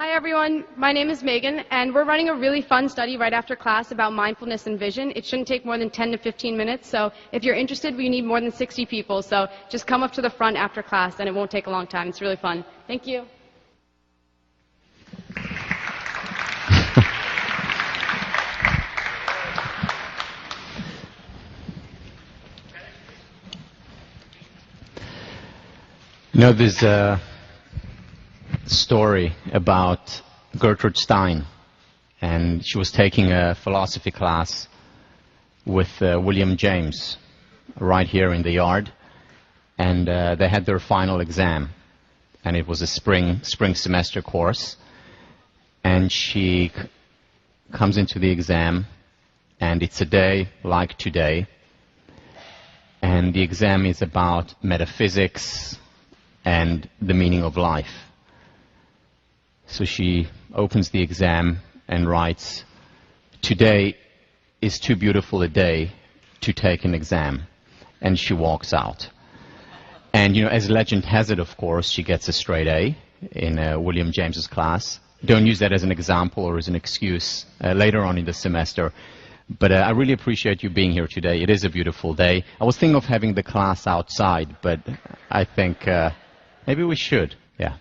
Hi everyone, my name is Megan, and we're running a really fun study right after class about mindfulness and vision. It shouldn't take more than 10 to 15 minutes, so if you're interested, we need more than 60 people, so just come up to the front after class, and it won't take a long time. It's really fun. Thank you. You know, there's a story about Gertrude Stein, and she was taking a philosophy class with William James right here in the yard, and they had their final exam, and it was a spring semester course, and she comes into the exam, and it's a day like today, and the exam is about metaphysics and the meaning of life. So she opens the exam and writes, "Today is too beautiful a day to take an exam," and she walks out. And, you know, as legend has it, of course, she gets a straight A in William James's class. Don't use that as an example or as an excuse later on in the semester. But I really appreciate you being here today. It is a beautiful day. I was thinking of having the class outside, but I think maybe we should, yeah.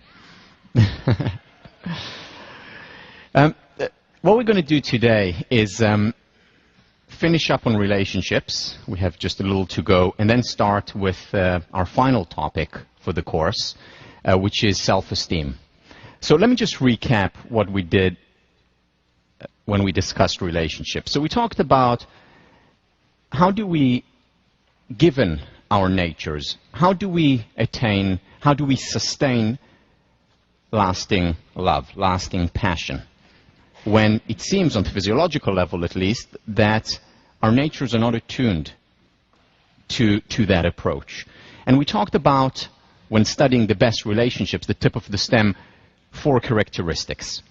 What we're going to do today is finish up on relationships. We have just a little to go, and then start with our final topic for the course, which is self-esteem. So let me just recap what we did when we discussed relationships. So we talked about how do we, given our natures, how do we attain, how do we sustain lasting love, lasting passion, when it seems, on the physiological level at least, that our natures are not attuned to that approach. And we talked about, when studying the best relationships, the tip of the stem, 4 characteristics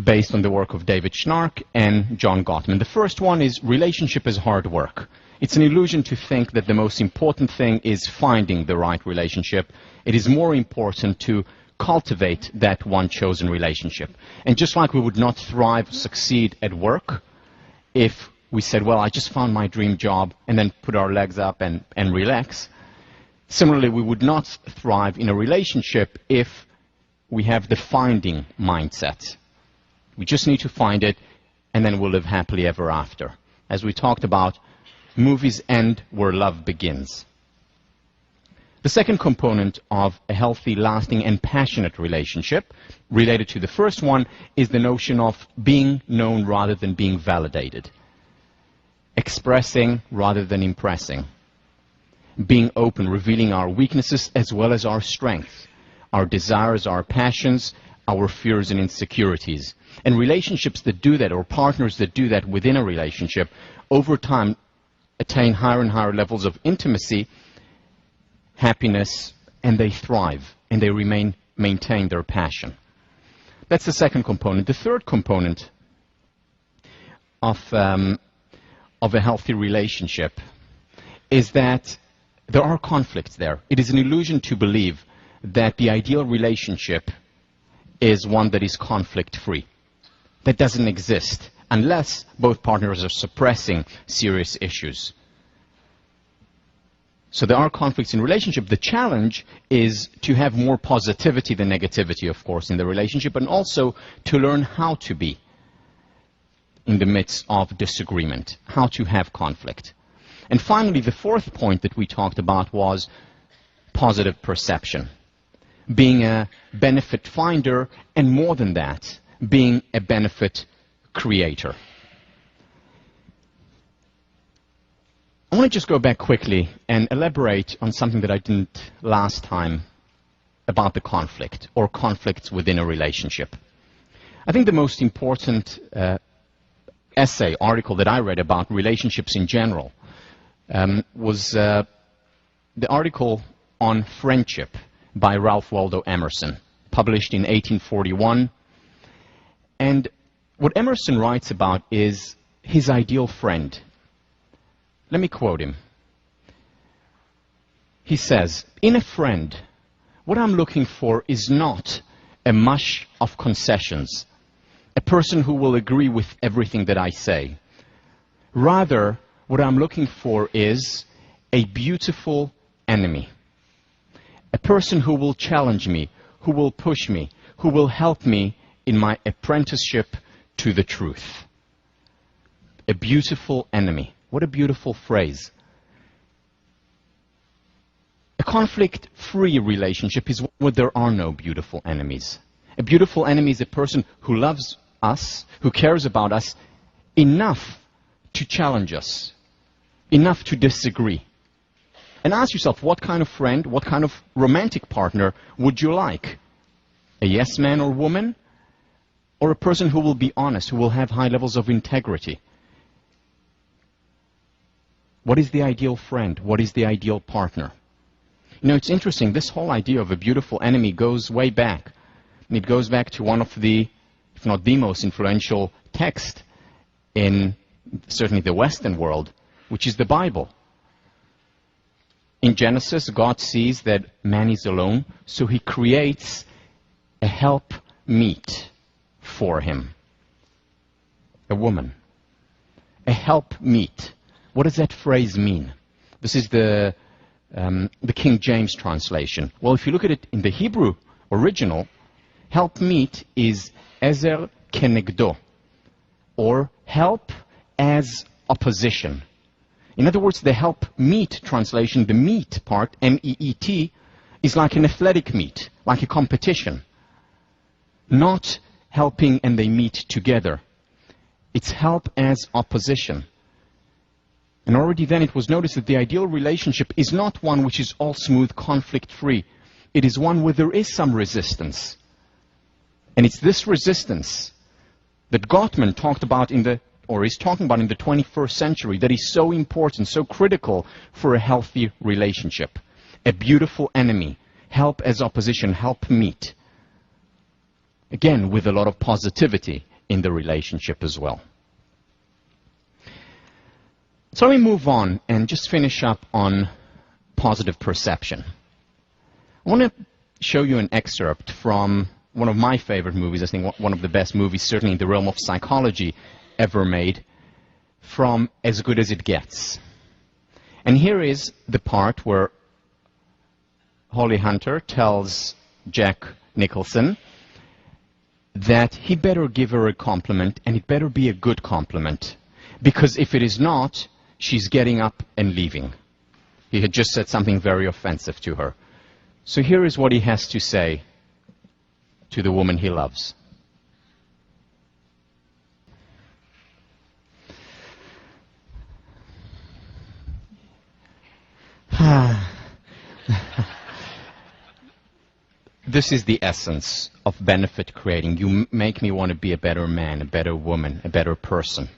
based on the work of David Schnark and John Gottman. The first one is relationship is hard work. It's an illusion to think that the most important thing is finding the right relationship. It is more important to cultivate that one chosen relationship. And just like we would not thrive, succeed at work if we said, well, I just found my dream job, and then put our legs up and relax, similarly, we would not thrive in a relationship if we have the finding mindset. We just need to find it, and then we'll live happily ever after. As we talked about, movies end where love begins. The second component of a healthy, lasting, and passionate relationship, related to the first one, is the notion of being known rather than being validated. Expressing rather than impressing. Being open, revealing our weaknesses as well as our strengths, our desires, our passions, our fears and insecurities. And relationships that do that, or partners that do that within a relationship, over time attain higher and higher levels of intimacy, happiness, and they thrive, and they maintain their passion. That's the second component. The third component of a healthy relationship is that there are conflicts there. It is an illusion to believe that the ideal relationship is one that is conflict-free. That doesn't exist unless both partners are suppressing serious issues. So there are conflicts in relationship. The challenge is to have more positivity than negativity, of course, in the relationship, and also to learn how to be in the midst of disagreement, how to have conflict. And finally, the fourth point that we talked about was positive perception. Being a benefit finder, and more than that, being a benefit creator. I want to just go back quickly and elaborate on something that I didn't last time about the conflict, or conflicts within a relationship. I think the most important article that I read about relationships in general was the article on friendship by Ralph Waldo Emerson, published in 1841. And what Emerson writes about is his ideal friend. Let me quote him. He says, "In a friend, what I'm looking for is not a mush of concessions, a person who will agree with everything that I say. Rather, what I'm looking for is a beautiful enemy. A person who will challenge me, who will push me, who will help me in my apprenticeship to the truth. A beautiful enemy. What a beautiful phrase. A conflict-free relationship is where there are no beautiful enemies. A beautiful enemy is a person who loves us, who cares about us enough to challenge us, enough to disagree. And ask yourself, what kind of friend, what kind of romantic partner would you like? A yes man or woman? Or a person who will be honest, who will have high levels of integrity? What is the ideal friend? What is the ideal partner? You know, it's interesting, this whole idea of a beautiful enemy goes way back. And it goes back to one of the, if not the most influential text in certainly the Western world, which is the Bible. In Genesis, God sees that man is alone, so he creates a helpmeet for him. A woman. A helpmeet. What does that phrase mean? This is the King James translation. Well, if you look at it in the Hebrew original, helpmeet is ezer kenegdo, or help as opposition. In other words, the helpmeet translation, the meet part, M-E-E-T, is like an athletic meet, like a competition. Not helping and they meet together. It's help as opposition. And already then it was noticed that the ideal relationship is not one which is all smooth, conflict-free. It is one where there is some resistance. And it's this resistance that Gottman talked about is talking about in the 21st century that is so important, so critical for a healthy relationship. A beautiful enemy. Help as opposition, help meet. Again, with a lot of positivity in the relationship as well. So let me move on and just finish up on positive perception. I want to show you an excerpt from one of my favorite movies, I think one of the best movies, certainly in the realm of psychology, ever made, from As Good as It Gets. And here is the part where Holly Hunter tells Jack Nicholson that he better give her a compliment, and it better be a good compliment, because if it is not, she's getting up and leaving. He had just said something very offensive to her. So here is what he has to say to the woman he loves. This is the essence of benefit creating. You make me want to be a better man, a better woman, a better person.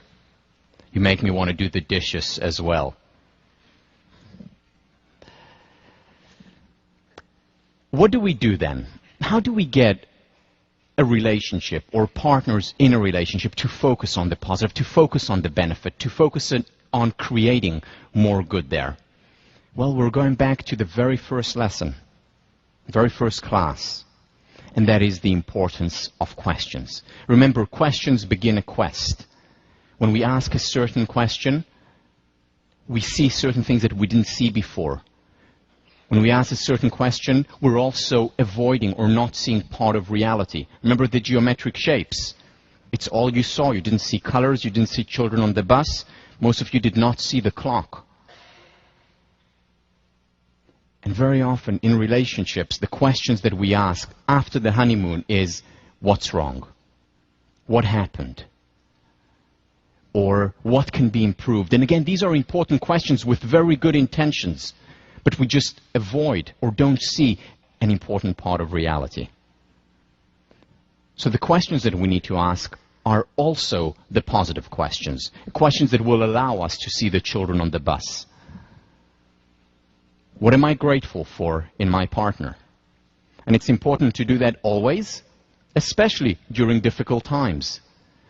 You make me want to do the dishes as well. What do we do then? How do we get a relationship or partners in a relationship to focus on the positive, to focus on the benefit, to focus on creating more good there? Well, we're going back to the very first lesson, very first class, and that is the importance of questions. Remember, questions begin a quest. When we ask a certain question, we see certain things that we didn't see before. When we ask a certain question, we're also avoiding or not seeing part of reality. Remember the geometric shapes. It's all you saw. You didn't see colors. You didn't see children on the bus. Most of you did not see the clock. And very often in relationships, the questions that we ask after the honeymoon is, what's wrong? What happened? Or what can be improved? And again, these are important questions with very good intentions, but we just avoid or don't see an important part of reality. So the questions that we need to ask are also the positive questions, questions that will allow us to see the children on the bus. What am I grateful for in my partner? And it's important to do that always, especially during difficult times,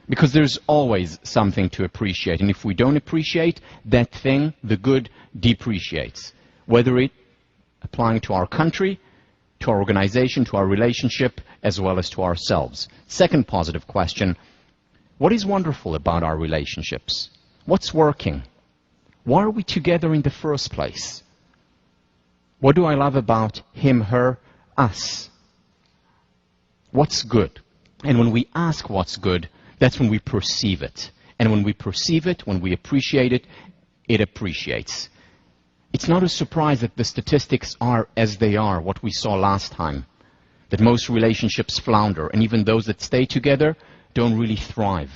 because there's always something to appreciate. And if we don't appreciate that thing, the good depreciates. Whether it applying to our country, to our organization, to our relationship, as well as to ourselves. Second positive question, what is wonderful about our relationships? What's working? Why are we together in the first place? What do I love about him, her, us? What's good? And when we ask what's good, that's when we perceive it. And when we perceive it, when we appreciate it, it appreciates. It's not a surprise that the statistics are as they are, what we saw last time, that most relationships flounder, and even those that stay together don't really thrive.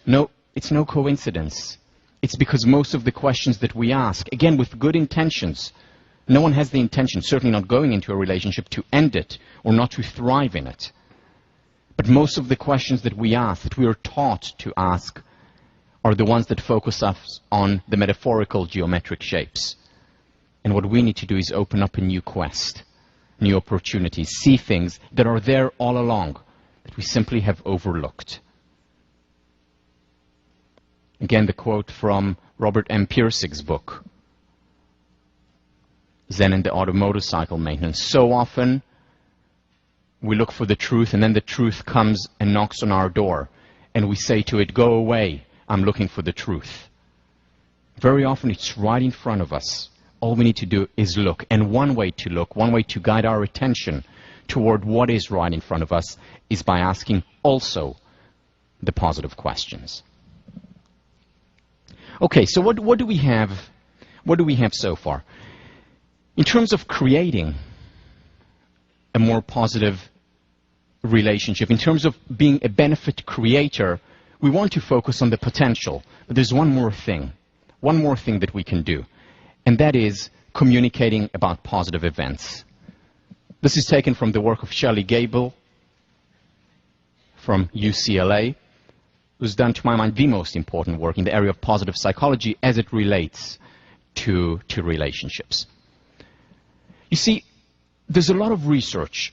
No, it's no coincidence. It's because most of the questions that we ask, again with good intentions, no one has the intention, certainly not going into a relationship, to end it or not to thrive in it. But most of the questions that we ask, that we are taught to ask, are the ones that focus us on the metaphorical geometric shapes. And what we need to do is open up a new quest, new opportunities, see things that are there all along, that we simply have overlooked. Again, the quote from Robert M. Pirsig's book, Zen and the Art of Motorcycle Maintenance. So often, we look for the truth, and then the truth comes and knocks on our door, and we say to it, go away, I'm looking for the truth. Very often, it's right in front of us. All we need to do is look, and one way to look, one way to guide our attention toward what is right in front of us is by asking also the positive questions. Okay, so what do we have? What do we have so far? In terms of creating a more positive relationship, in terms of being a benefit creator, we want to focus on the potential. But there's one more thing that we can do, and that is communicating about positive events. This is taken from the work of Shelley Gable from UCLA, who's done, to my mind, the most important work in the area of positive psychology as it relates to relationships. You see, there's a lot of research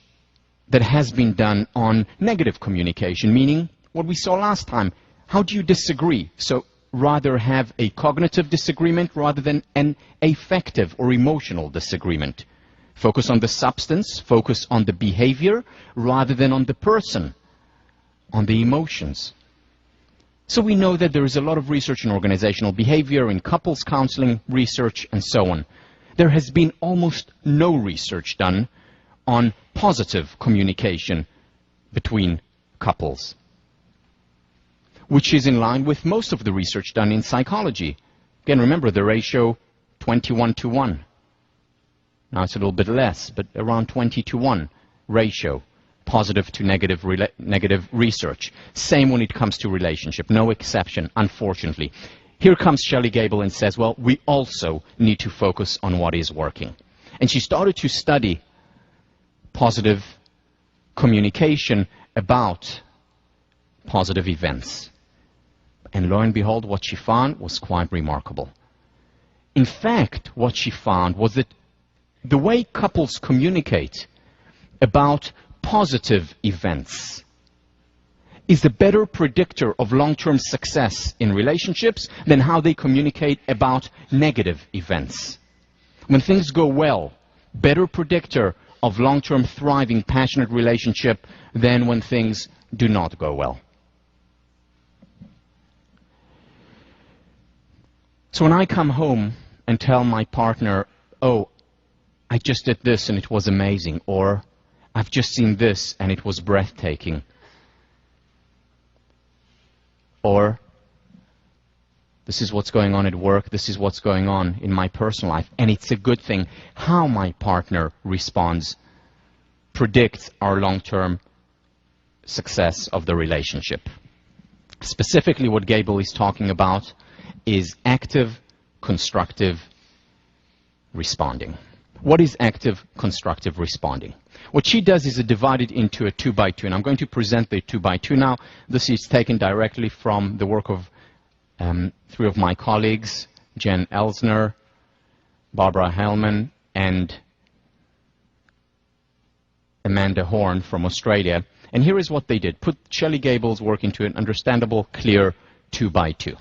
that has been done on negative communication, meaning what we saw last time. How do you disagree? So rather have a cognitive disagreement rather than an affective or emotional disagreement. Focus on the substance, focus on the behavior rather than on the person, on the emotions. So we know that there is a lot of research in organizational behavior, in couples counseling research, and so on. There has been almost no research done on positive communication between couples, which is in line with most of the research done in psychology. Again, remember the ratio 21-1. Now it's a little bit less, but around 20-1 ratio. Positive to negative research. Same when it comes to relationship. No exception, unfortunately. Here comes Shelley Gable and says, well, we also need to focus on what is working. And she started to study positive communication about positive events. And lo and behold, what she found was quite remarkable. In fact, what she found was that the way couples communicate about positive events is a better predictor of long-term success in relationships than how they communicate about negative events. When things go well, better predictor of long-term thriving, passionate relationship than when things do not go well. So when I come home and tell my partner, oh, I just did this and it was amazing, or I've just seen this and it was breathtaking. Or, this is what's going on at work, this is what's going on in my personal life, and it's a good thing. How my partner responds predicts our long-term success of the relationship. Specifically, what Gable is talking about is active, constructive responding. What is active, constructive responding? What she does is divide it into a 2x2, and I'm going to present the 2x2 now. This is taken directly from the work of three of my colleagues, Jen Elsner, Barbara Hellman, and Amanda Horn from Australia. And here is what they did. Put Shelley Gable's work into an understandable, clear 2x2.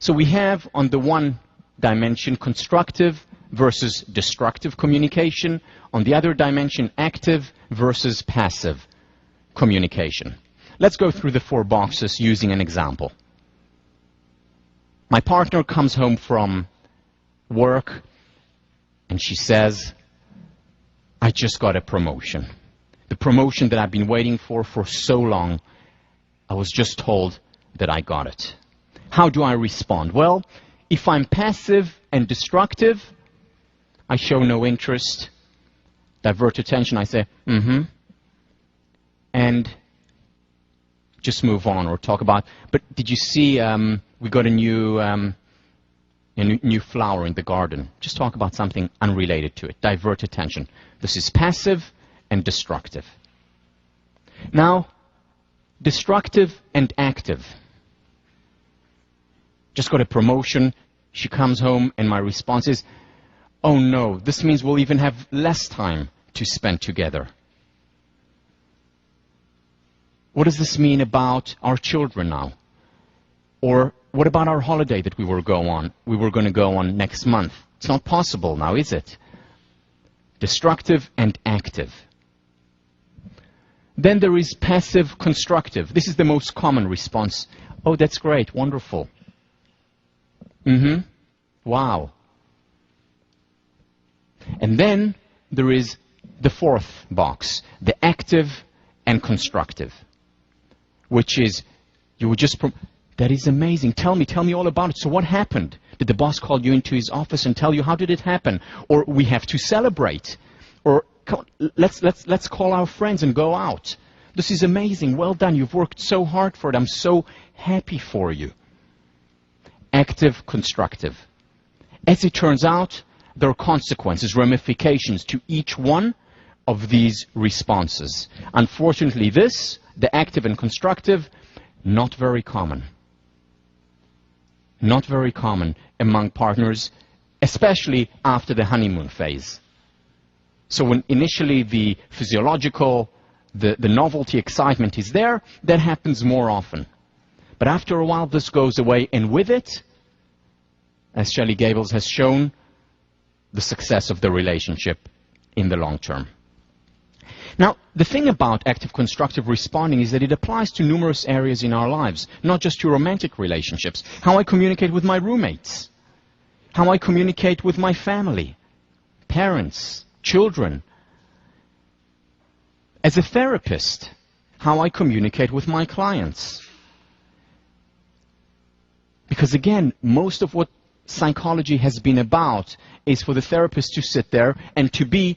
So we have on the one dimension constructive versus destructive communication. On the other dimension, active versus passive communication. Let's go through the 4 boxes using an example. My partner comes home from work and she says, I just got a promotion. The promotion that I've been waiting for so long. I was just told that I got it. How do I respond? Well, if I'm passive and destructive, I show no interest, divert attention, I say, and just move on or talk about, but did you see we got a new flower in the garden? Just talk about something unrelated to it. Divert attention. This is passive and destructive. Now, destructive and active. Just got a promotion. She comes home and my response is, oh no, this means we'll even have less time to spend together. What does this mean about our children now? Or what about our holiday that we were going to go on next month? It's not possible now, is it? Destructive and active. Then there is passive constructive. This is the most common response. Oh, that's great, wonderful. Wow. And then there is the 4th box, the active and constructive, which is, you would just, that is amazing. Tell me all about it. So what happened? Did the boss call you into his office and tell you how did it happen? Or we have to celebrate. Or let's call our friends and go out. This is amazing. Well done. You've worked so hard for it. I'm so happy for you. Active, constructive. As it turns out, there are consequences, ramifications to each one of these responses. Unfortunately, the active and constructive, not very common. Not very common among partners, especially after the honeymoon phase. So when initially the physiological, the novelty, excitement is there, that happens more often. But after a while, this goes away, and with it, as Shelley Gables has shown, the success of the relationship in the long term. Now, the thing about active constructive responding is that it applies to numerous areas in our lives, not just to romantic relationships. How I communicate with my roommates, how I communicate with my family, parents, children. As a therapist, how I communicate with my clients. Because again, most of what psychology has been about is for the therapist to sit there and to be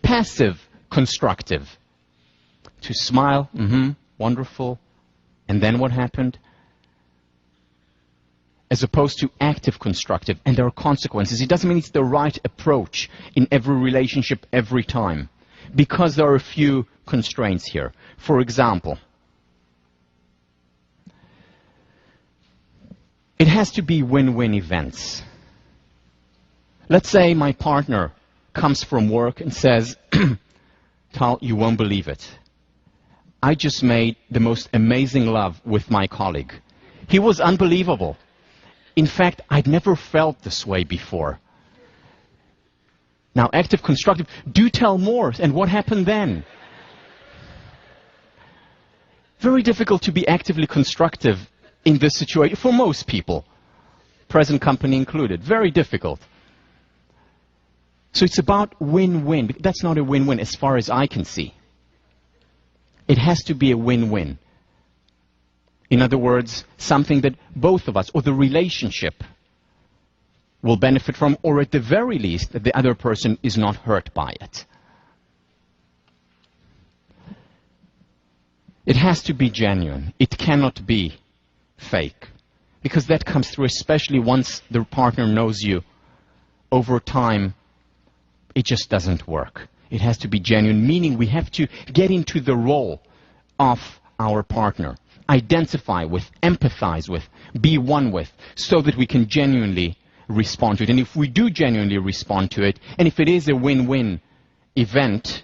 passive constructive. To smile, wonderful, and then what happened? As opposed to active constructive, and there are consequences. It doesn't mean it's the right approach in every relationship every time, because there are a few constraints here. For example, it has to be win-win events. Let's say my partner comes from work and says, Tal, you won't believe it. I just made the most amazing love with my colleague. He was unbelievable. In fact, I'd never felt this way before. Now, active, constructive, do tell more. And what happened then? Very difficult to be actively constructive in this situation for most people, present company included. Very difficult. So it's about win-win. That's not a win-win as far as I can see. It has to be a win-win. In other words, something that both of us, or the relationship, will benefit from, or at the very least, that the other person is not hurt by it. It has to be genuine. It cannot be fake. Because that comes through, especially once the partner knows you. Over time, it just doesn't work. It has to be genuine, meaning we have to get into the role of our partner. Identify with, empathize with, be one with, so that we can genuinely respond to it. And if we do genuinely respond to it, and if it is a win-win event,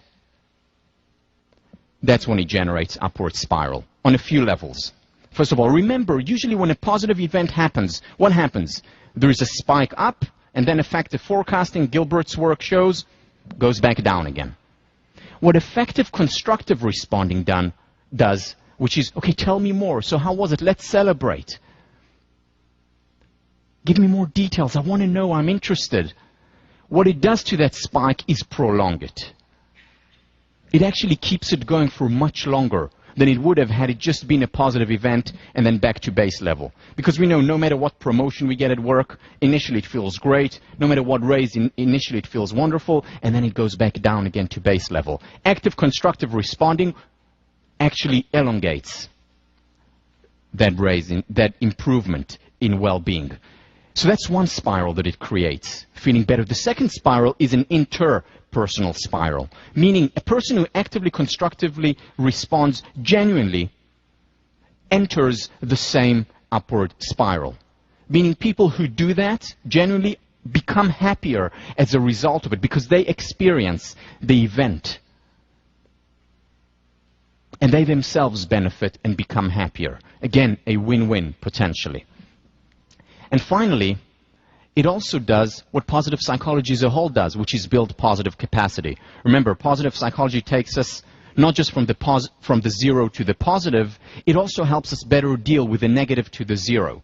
that's when it generates upward spiral on a few levels. First of all, remember, usually when a positive event happens, what happens? There is a spike up and then effective forecasting, Gilbert's work shows, goes back down again. What effective constructive responding does, which is, okay, tell me more. So how was it? Let's celebrate. Give me more details. I want to know. I'm interested. What it does to that spike is prolong it. It actually keeps it going for much longer than it would have had it just been a positive event and then back to base level. Because we know no matter what promotion we get at work, initially it feels great. No matter what raise, initially it feels wonderful, and then it goes back down again to base level. Active constructive responding actually elongates that raising, that improvement in well-being. So that's one spiral that it creates, feeling better. The second spiral is an interpersonal spiral, meaning a person who actively, constructively responds genuinely enters the same upward spiral. Meaning people who do that genuinely become happier as a result of it because they experience the event. And they themselves benefit and become happier. Again, a win-win potentially. And finally, it also does what positive psychology as a whole does, which is build positive capacity. Remember, positive psychology takes us not just from the zero to the positive, it also helps us better deal with the negative to the zero.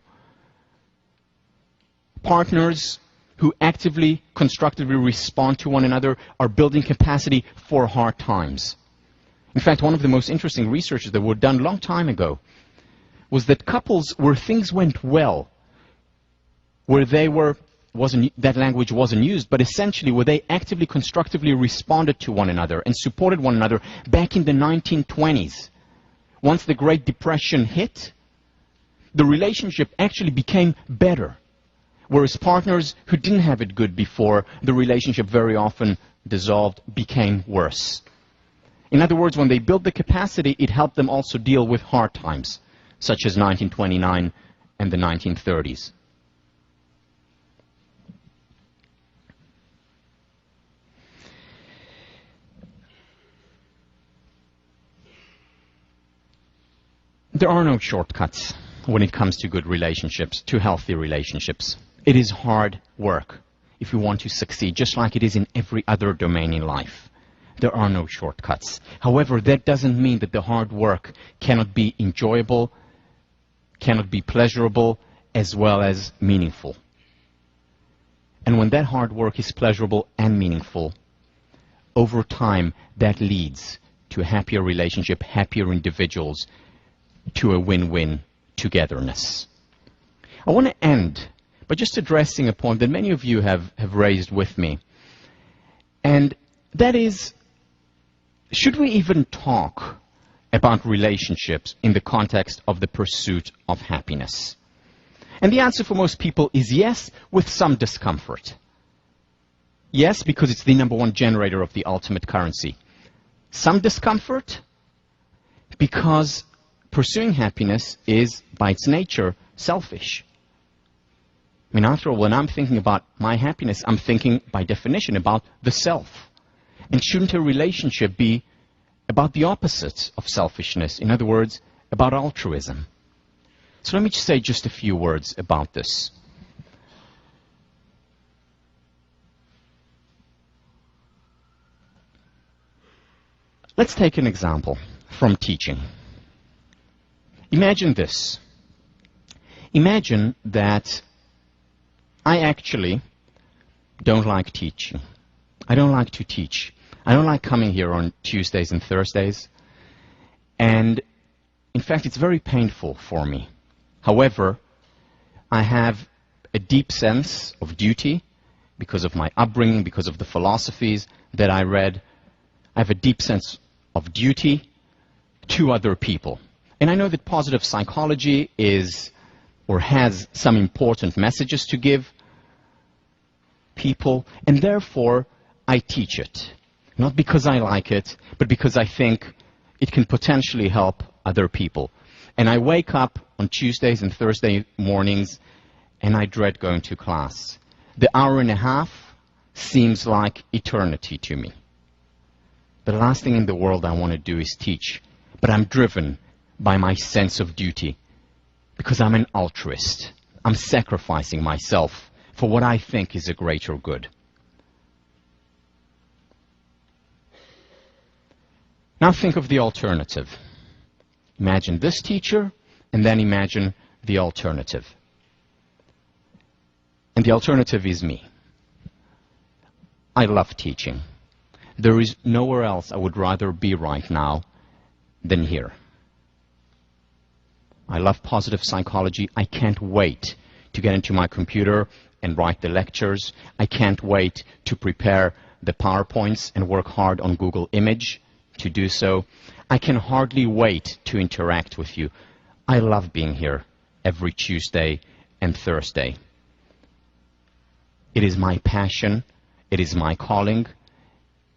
Partners who actively, constructively respond to one another are building capacity for hard times. In fact, one of the most interesting researches that were done a long time ago was that couples where things went well, where they were, that language wasn't used, but essentially where they actively, constructively responded to one another and supported one another back in the 1920s. Once the Great Depression hit, the relationship actually became better. Whereas partners who didn't have it good before, the relationship very often dissolved, became worse. In other words, when they built the capacity, it helped them also deal with hard times, such as 1929 and the 1930s. There are no shortcuts when it comes to good relationships, to healthy relationships. It is hard work if you want to succeed, just like it is in every other domain in life. There are no shortcuts. However, that doesn't mean that the hard work cannot be enjoyable, cannot be pleasurable, as well as meaningful. And when that hard work is pleasurable and meaningful, over time, that leads to a happier relationship, happier individuals, to a win-win togetherness. I want to end by just addressing a point that many of you have raised with me. And that is, should we even talk about relationships in the context of the pursuit of happiness? And the answer for most people is yes, with some discomfort. Yes, because it's the number one generator of the ultimate currency. Some discomfort because pursuing happiness is, by its nature, selfish. I mean, after all, when I'm thinking about my happiness, I'm thinking, by definition, about the self. And shouldn't a relationship be about the opposite of selfishness? In other words, about altruism. So let me just say just a few words about this. Let's take an example from teaching. Imagine this. Imagine that I actually don't like teaching. I don't like to teach. I don't like coming here on Tuesdays and Thursdays. And in fact, it's very painful for me. However, I have a deep sense of duty because of my upbringing, because of the philosophies that I read. I have a deep sense of duty to other people. And I know that positive psychology is or has some important messages to give people, and therefore I teach it. Not because I like it, but because I think it can potentially help other people. And I wake up on Tuesdays and Thursday mornings and I dread going to class. The hour and a half seems like eternity to me. The last thing in the world I want to do is teach, but I'm driven by my sense of duty because I'm an altruist. I'm sacrificing myself for what I think is a greater good. Now think of the alternative. Imagine this teacher, and then imagine the alternative. And the alternative is me. I love teaching. There is nowhere else I would rather be right now than here. I love positive psychology. I can't wait to get into my computer and write the lectures. I can't wait to prepare the PowerPoints and work hard on Google Image to do so. I can hardly wait to interact with you. I love being here every Tuesday and Thursday. It is my passion. It is my calling.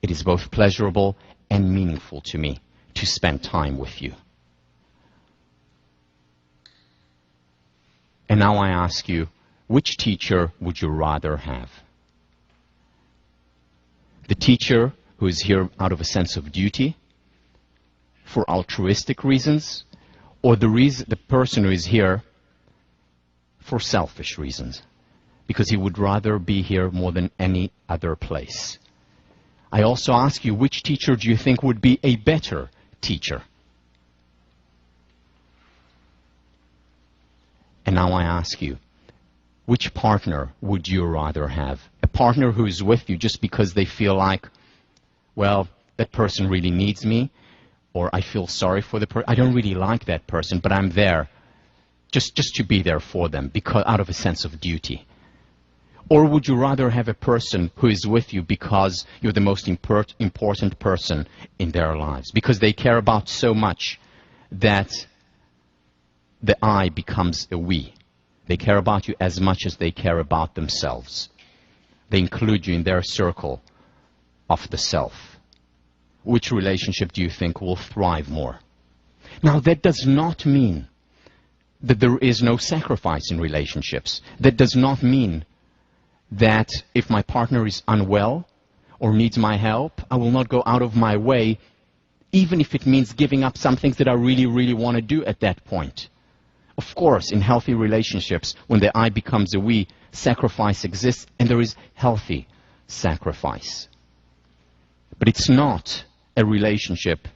It is both pleasurable and meaningful to me to spend time with you. And now I ask you, which teacher would you rather have? The teacher who is here out of a sense of duty, for altruistic reasons, or the person who is here for selfish reasons, because he would rather be here more than any other place. I also ask you, which teacher do you think would be a better teacher? And now I ask you, which partner would you rather have? A partner who is with you just because they feel like, well, that person really needs me, or I feel sorry for the person. I don't really like that person, but I'm there just to be there for them, because out of a sense of duty. Or would you rather have a person who is with you because you're the most important person in their lives, because they care about so much that the I becomes a we. They care about you as much as they care about themselves. They include you in their circle of the self. Which relationship do you think will thrive more? Now, that does not mean that there is no sacrifice in relationships. That does not mean that if my partner is unwell or needs my help, I will not go out of my way, even if it means giving up some things that I really, really want to do at that point. Of course, in healthy relationships, when the I becomes a we, sacrifice exists, and there is healthy sacrifice. But it's not a relationship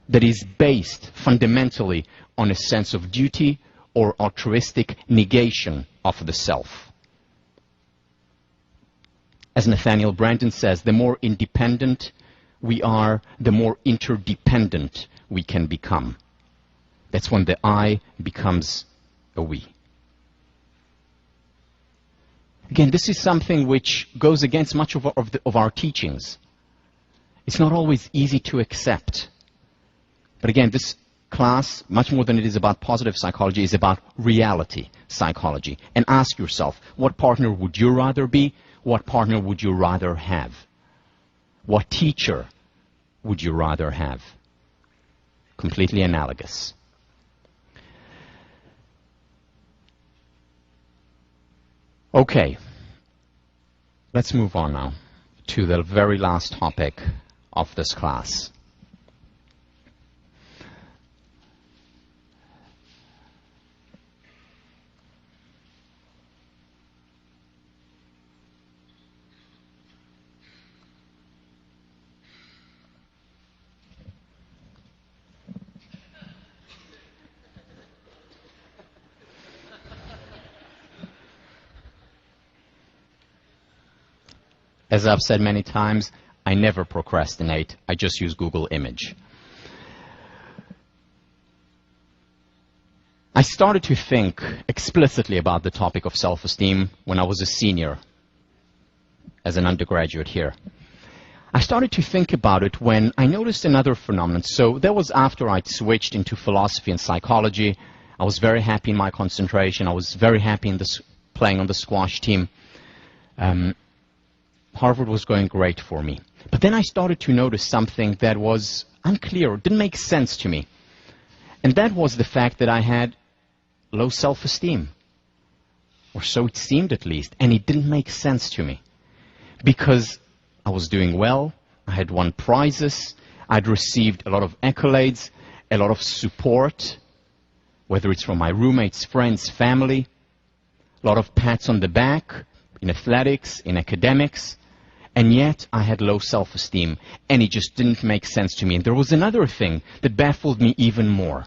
that is based fundamentally on a sense of duty or altruistic negation of the self. As Nathaniel Branden says, the more independent we are, the more interdependent we can become. That's when the I becomes a we. Again, this is something which goes against much of our teachings. It's not always easy to accept. But again, this class, much more than it is about positive psychology, is about reality psychology. And ask yourself, what partner would you rather be? What partner would you rather have? What teacher would you rather have? Completely analogous. Okay, let's move on now to the very last topic of this class. As I've said many times, I never procrastinate. I just use Google Image. I started to think explicitly about the topic of self-esteem when I was a senior, as an undergraduate here. I started to think about it when I noticed another phenomenon. So that was after I'd switched into philosophy and psychology. I was very happy in my concentration. I was very happy in playing on the squash team. Harvard was going great for me. But then I started to notice something that was unclear, didn't make sense to me. And that was the fact that I had low self-esteem. Or so it seemed at least. And it didn't make sense to me. Because I was doing well, I had won prizes, I'd received a lot of accolades, a lot of support, whether it's from my roommates, friends, family, a lot of pats on the back, in athletics, in academics, and yet I had low self-esteem, and it just didn't make sense to me. And there was another thing that baffled me even more.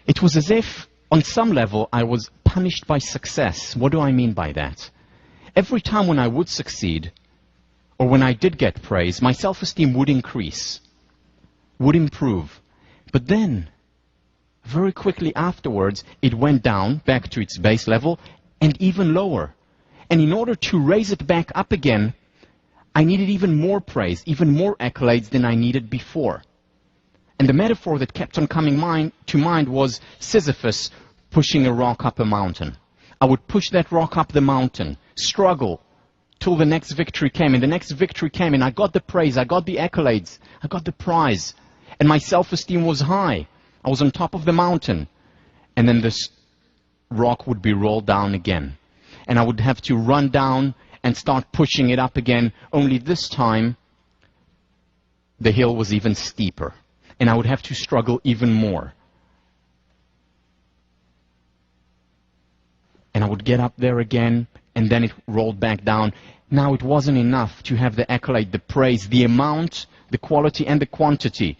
It was as if, on some level, I was punished by success. What do I mean by that? Every time when I would succeed, or when I did get praise, my self-esteem would increase, would improve. But then, very quickly afterwards, it went down back to its base level and even lower. And in order to raise it back up again, I needed even more praise, even more accolades than I needed before. And the metaphor that kept on coming to mind was Sisyphus pushing a rock up a mountain. I would push that rock up the mountain, struggle, till the next victory came. And the next victory came, and I got the praise, I got the accolades, I got the prize. And my self-esteem was high. I was on top of the mountain. And then this rock would be rolled down again. And I would have to run down and start pushing it up again, only this time the hill was even steeper. And I would have to struggle even more. And I would get up there again, and then it rolled back down. Now it wasn't enough to have the accolade, the praise, the amount, the quality, and the quantity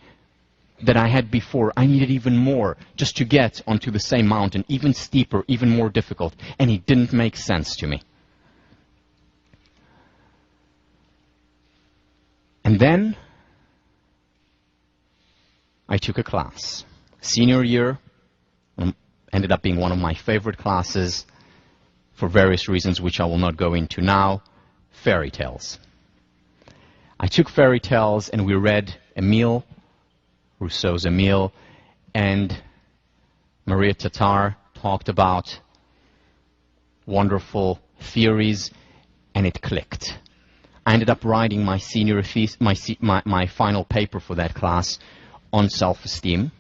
that I had before. I needed even more just to get onto the same mountain, even steeper, even more difficult. And it didn't make sense to me. And then I took a class. Senior year, ended up being one of my favorite classes for various reasons which I will not go into now, fairy tales. I took fairy tales and we read Emile, Rousseau's Emile, and Maria Tatar talked about wonderful theories, and it clicked. I ended up writing my senior thesis, my final paper for that class on self-esteem,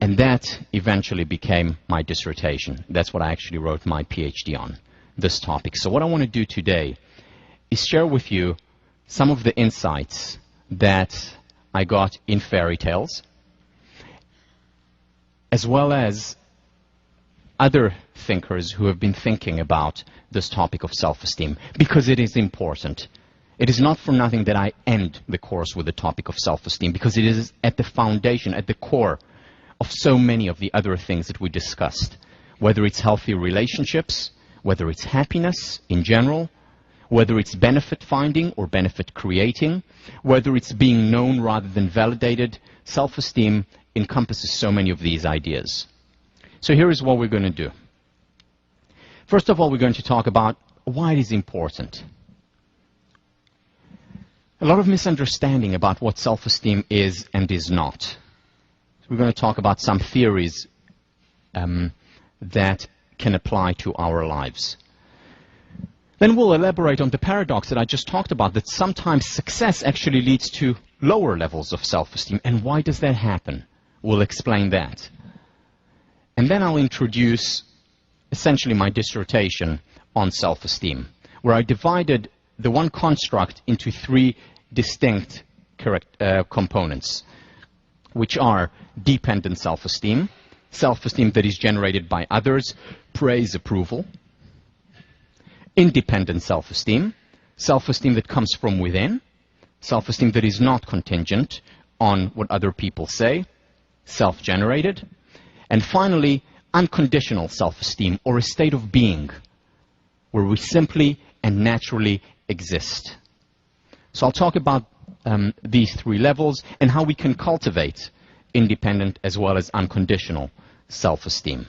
and that eventually became my dissertation. That's what I actually wrote my PhD on, this topic. So what I want to do today is share with you some of the insights that I got in fairy tales, as well as other thinkers who have been thinking about this topic of self-esteem, because it is important. It is not for nothing that I end the course with the topic of self-esteem, because it is at the foundation, at the core of so many of the other things that we discussed, whether it's healthy relationships, whether it's happiness in general, whether it's benefit finding or benefit creating, whether it's being known rather than validated. Self-esteem encompasses so many of these ideas. So here is what we're going to do. First of all, we're going to talk about why it is important. A lot of misunderstanding about what self-esteem is and is not. So we're going to talk about some theories that can apply to our lives. Then we'll elaborate on the paradox that I just talked about, that sometimes success actually leads to lower levels of self-esteem. And why does that happen? We'll explain that. And then I'll introduce essentially my dissertation on self-esteem, where I divided the one construct into three distinct components, which are dependent self-esteem, self-esteem that is generated by others, praise, approval; independent self-esteem, self-esteem that comes from within, self-esteem that is not contingent on what other people say, self-generated; and finally, unconditional self-esteem, or a state of being where we simply and naturally exist. So I'll talk about these three levels and how we can cultivate independent as well as unconditional self-esteem.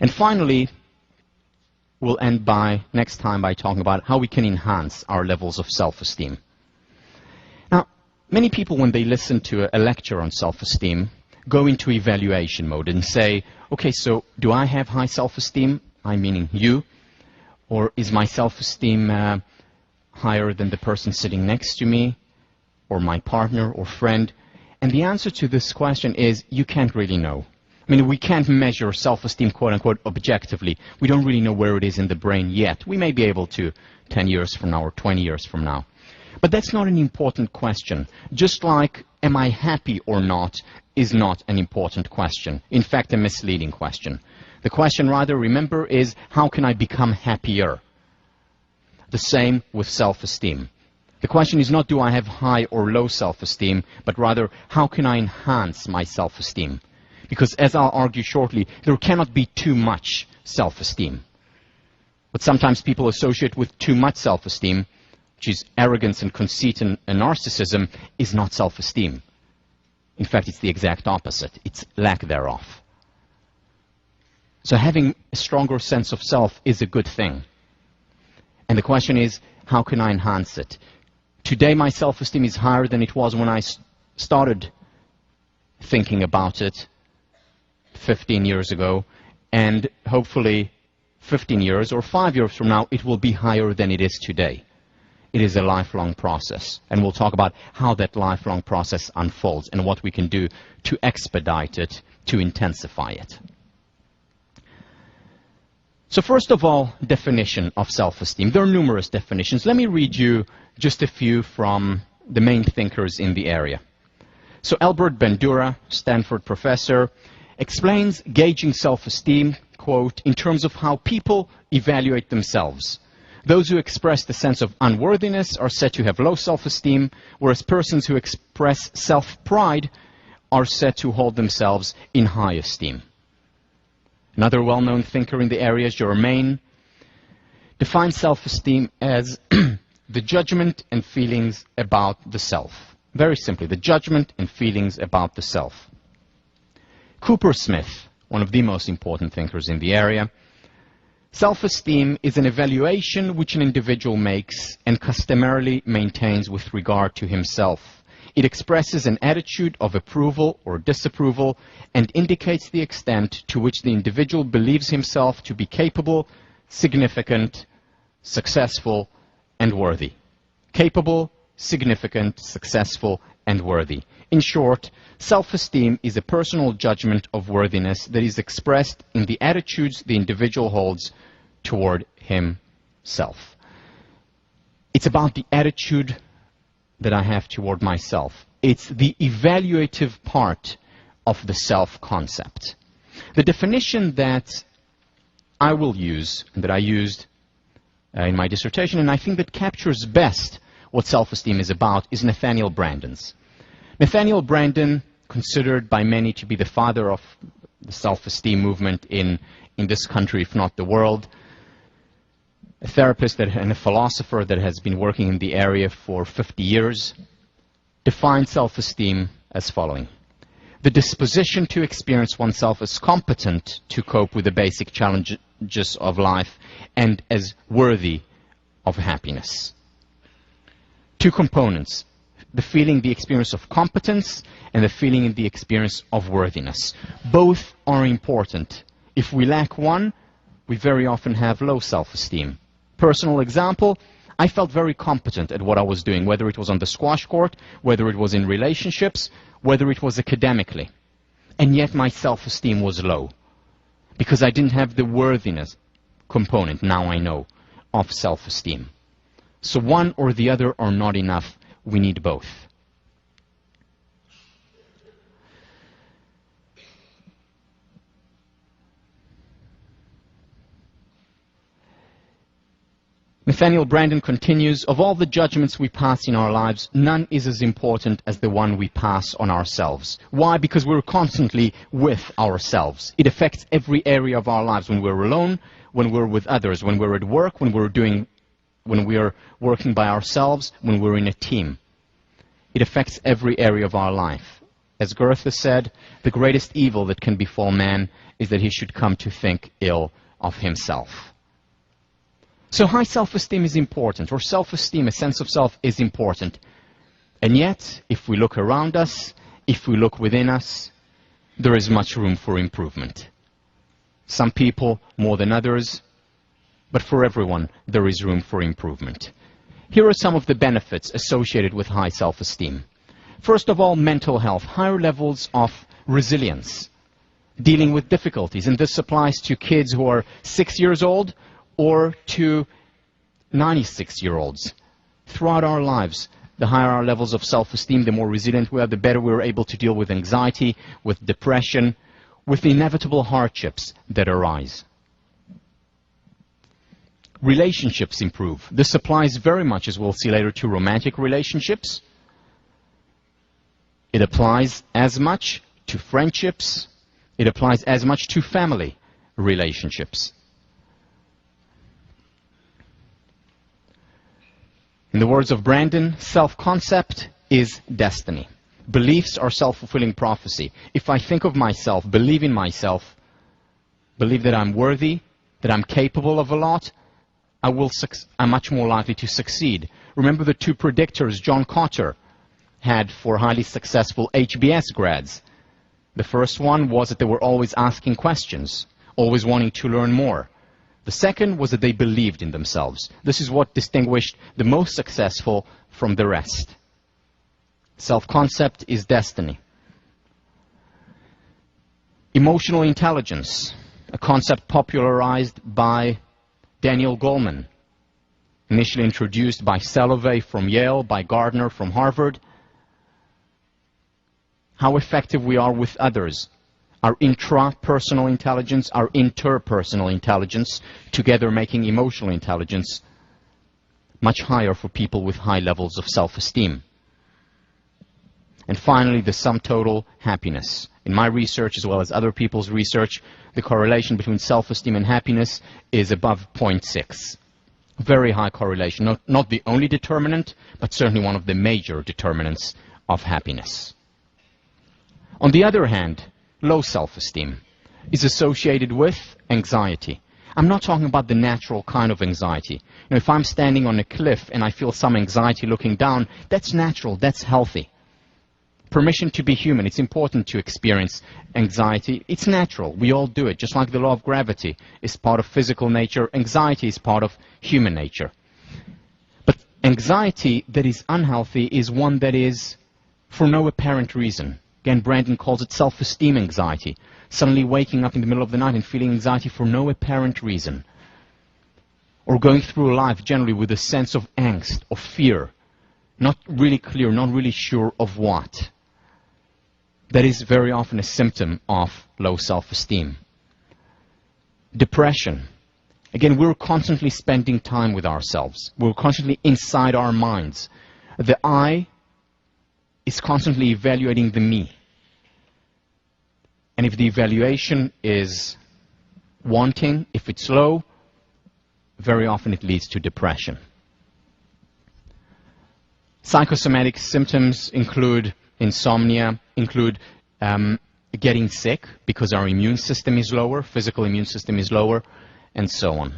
And finally, we'll end next time by talking about how we can enhance our levels of self-esteem. Now, many people, when they listen to a lecture on self-esteem, go into evaluation mode and say, okay, so do I have high self-esteem? I meaning you. Or is my self-esteem higher than the person sitting next to me, or my partner or friend? And the answer to this question is you can't really know. I mean, we can't measure self-esteem, quote-unquote, objectively. We don't really know where it is in the brain yet. We may be able to 10 years from now or 20 years from now. But that's not an important question. Just like, am I happy or not, is not an important question. In fact, a misleading question. The question, rather, remember, is how can I become happier? The same with self-esteem. The question is not do I have high or low self-esteem, but rather how can I enhance my self-esteem? Because as I'll argue shortly, there cannot be too much self-esteem. But sometimes people associate with too much self-esteem, which is arrogance and conceit and narcissism, is not self-esteem. In fact, it's the exact opposite. It's lack thereof. So having a stronger sense of self is a good thing. And the question is, how can I enhance it? Today, my self-esteem is higher than it was when I started thinking about it 15 years ago. And hopefully 15 years or 5 years from now, it will be higher than it is today. It is a lifelong process. And we'll talk about how that lifelong process unfolds and what we can do to expedite it, to intensify it. So first of all, definition of self-esteem. There are numerous definitions. Let me read you just a few from the main thinkers in the area. So Albert Bandura, Stanford professor, explains gauging self-esteem, quote, in terms of how people evaluate themselves. Those who express the sense of unworthiness are said to have low self-esteem, whereas persons who express self-pride are said to hold themselves in high esteem. Another well-known thinker in the area, Germain, defines self-esteem as the judgment and feelings about the self. Very simply, the judgment and feelings about the self. Cooper Smith, one of the most important thinkers in the area, self-esteem is an evaluation which an individual makes and customarily maintains with regard to himself. It expresses an attitude of approval or disapproval and indicates the extent to which the individual believes himself to be capable, significant, successful, and worthy. Capable, significant, successful, and worthy. In short, self-esteem is a personal judgment of worthiness that is expressed in the attitudes the individual holds toward himself. It's about the attitude that I have toward myself. It's the evaluative part of the self-concept. The definition that I will use, and that I used in my dissertation, and I think that captures best what self-esteem is about, is Nathaniel Branden's. Nathaniel Branden, considered by many to be the father of the self-esteem movement in this country, if not the world, a therapist and a philosopher that has been working in the area for 50 years, defines self-esteem as following. The disposition to experience oneself as competent to cope with the basic challenges of life and as worthy of happiness. Two components, the feeling, the experience of competence, and the feeling and the experience of worthiness. Both are important. If we lack one, we very often have low self-esteem. Personal example, I felt very competent at what I was doing, whether it was on the squash court, whether it was in relationships, whether it was academically. And yet my self-esteem was low because I didn't have the worthiness component, now I know, of self-esteem. So one or the other are not enough. We need both. Nathaniel Branden continues, of all the judgments we pass in our lives, none is as important as the one we pass on ourselves. Why? Because we're constantly with ourselves. It affects every area of our lives, when we're alone, when we're with others, when we're at work, when we're working by ourselves, when we're in a team. It affects every area of our life. As Goethe said, the greatest evil that can befall man is that he should come to think ill of himself. So high self-esteem is important, or self-esteem, a sense of self, is important. And yet, if we look around us, if we look within us, there is much room for improvement. Some people more than others, but for everyone, there is room for improvement. Here are some of the benefits associated with high self-esteem. First of all, mental health, higher levels of resilience, dealing with difficulties. And this applies to kids who are 6 years old or to 96-year-olds. Throughout our lives, the higher our levels of self-esteem, the more resilient we are, the better we're able to deal with anxiety, with depression, with the inevitable hardships that arise. Relationships improve. This applies very much, as we'll see later, to romantic relationships. It applies as much to friendships. It applies as much to family relationships. In the words of Brandon, self-concept is destiny. Beliefs are self-fulfilling prophecy. If I think of myself, believe in myself, believe that I'm worthy, that I'm capable of a lot, I'm much more likely to succeed. Remember the two predictors John Cotter had for highly successful HBS grads. The first one was that they were always asking questions, always wanting to learn more. The second was that they believed in themselves. This is what distinguished the most successful from the rest. Self-concept is destiny. Emotional intelligence, a concept popularized by Daniel Goleman, initially introduced by Salovey from Yale, by Gardner from Harvard. How effective we are with others, our intrapersonal intelligence, our interpersonal intelligence, together making emotional intelligence much higher for people with high levels of self-esteem. And finally, the sum total not In my research, as well as other people's research, the correlation between self-esteem and happiness is above 0.6. Very high correlation. Not the only determinant, but certainly one of the major determinants of happiness. On the other hand, low self-esteem is associated with anxiety. I'm not talking about the natural kind of anxiety. You know, if I'm standing on a cliff and I feel some anxiety looking down, that's natural, that's healthy. Permission to be human. It's important to experience anxiety. It's natural. We all do it. Just like the law of gravity is part of physical nature, anxiety is part of human nature. But anxiety that is unhealthy is one that is for no apparent reason. Again, Brandon calls it self-esteem anxiety. Suddenly waking up in the middle of the night and feeling anxiety for no apparent reason. Or going through life generally with a sense of angst, of fear. Not really clear, not really sure of what. That is very often a symptom of low self-esteem. Depression. Again, we're constantly spending time with ourselves. We're constantly inside our minds. The I is constantly evaluating the me. And if the evaluation is wanting, if it's low, very often it leads to depression. Psychosomatic symptoms include insomnia, include getting sick because our immune system is lower, physical immune system is lower, and so on.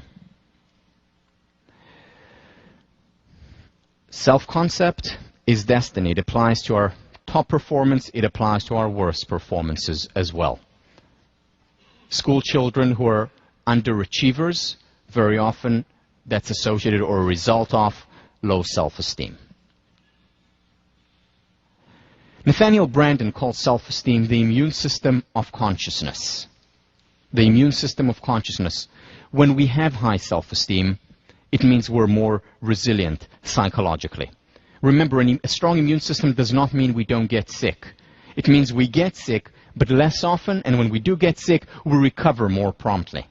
Self-concept is destiny. It applies to our top performance, it applies to our worst performances as well. School children who are underachievers, very often that's associated or a result of low self-esteem. Nathaniel Brandon calls self-esteem the immune system of consciousness. The immune system of consciousness. When we have high self-esteem, it means we're more resilient psychologically. Remember, a strong immune system does not mean we don't get sick. It means we get sick, but less often, and when we do get sick, we recover more promptly.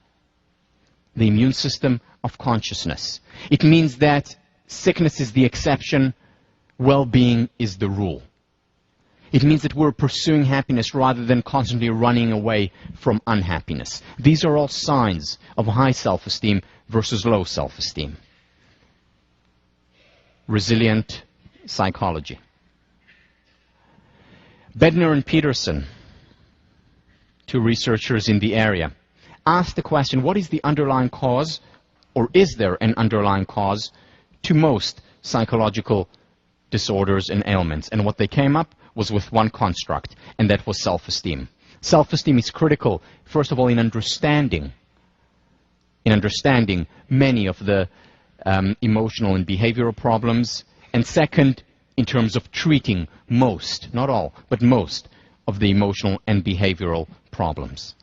The immune system of consciousness. It means that sickness is the exception, well-being is the rule. It means that we're pursuing happiness rather than constantly running away from unhappiness. These are all signs of high self-esteem versus low self-esteem. Resilient psychology. Bednar and Peterson, two researchers in the area, asked the question, what is the underlying cause, or is there an underlying cause, to most psychological disorders and ailments? And what they came up was with one construct, and that was self-esteem. Self-esteem is critical, first of all, in understanding many of the emotional and behavioral problems, and second, in terms of treating most, not all, but most of the emotional and behavioral problems.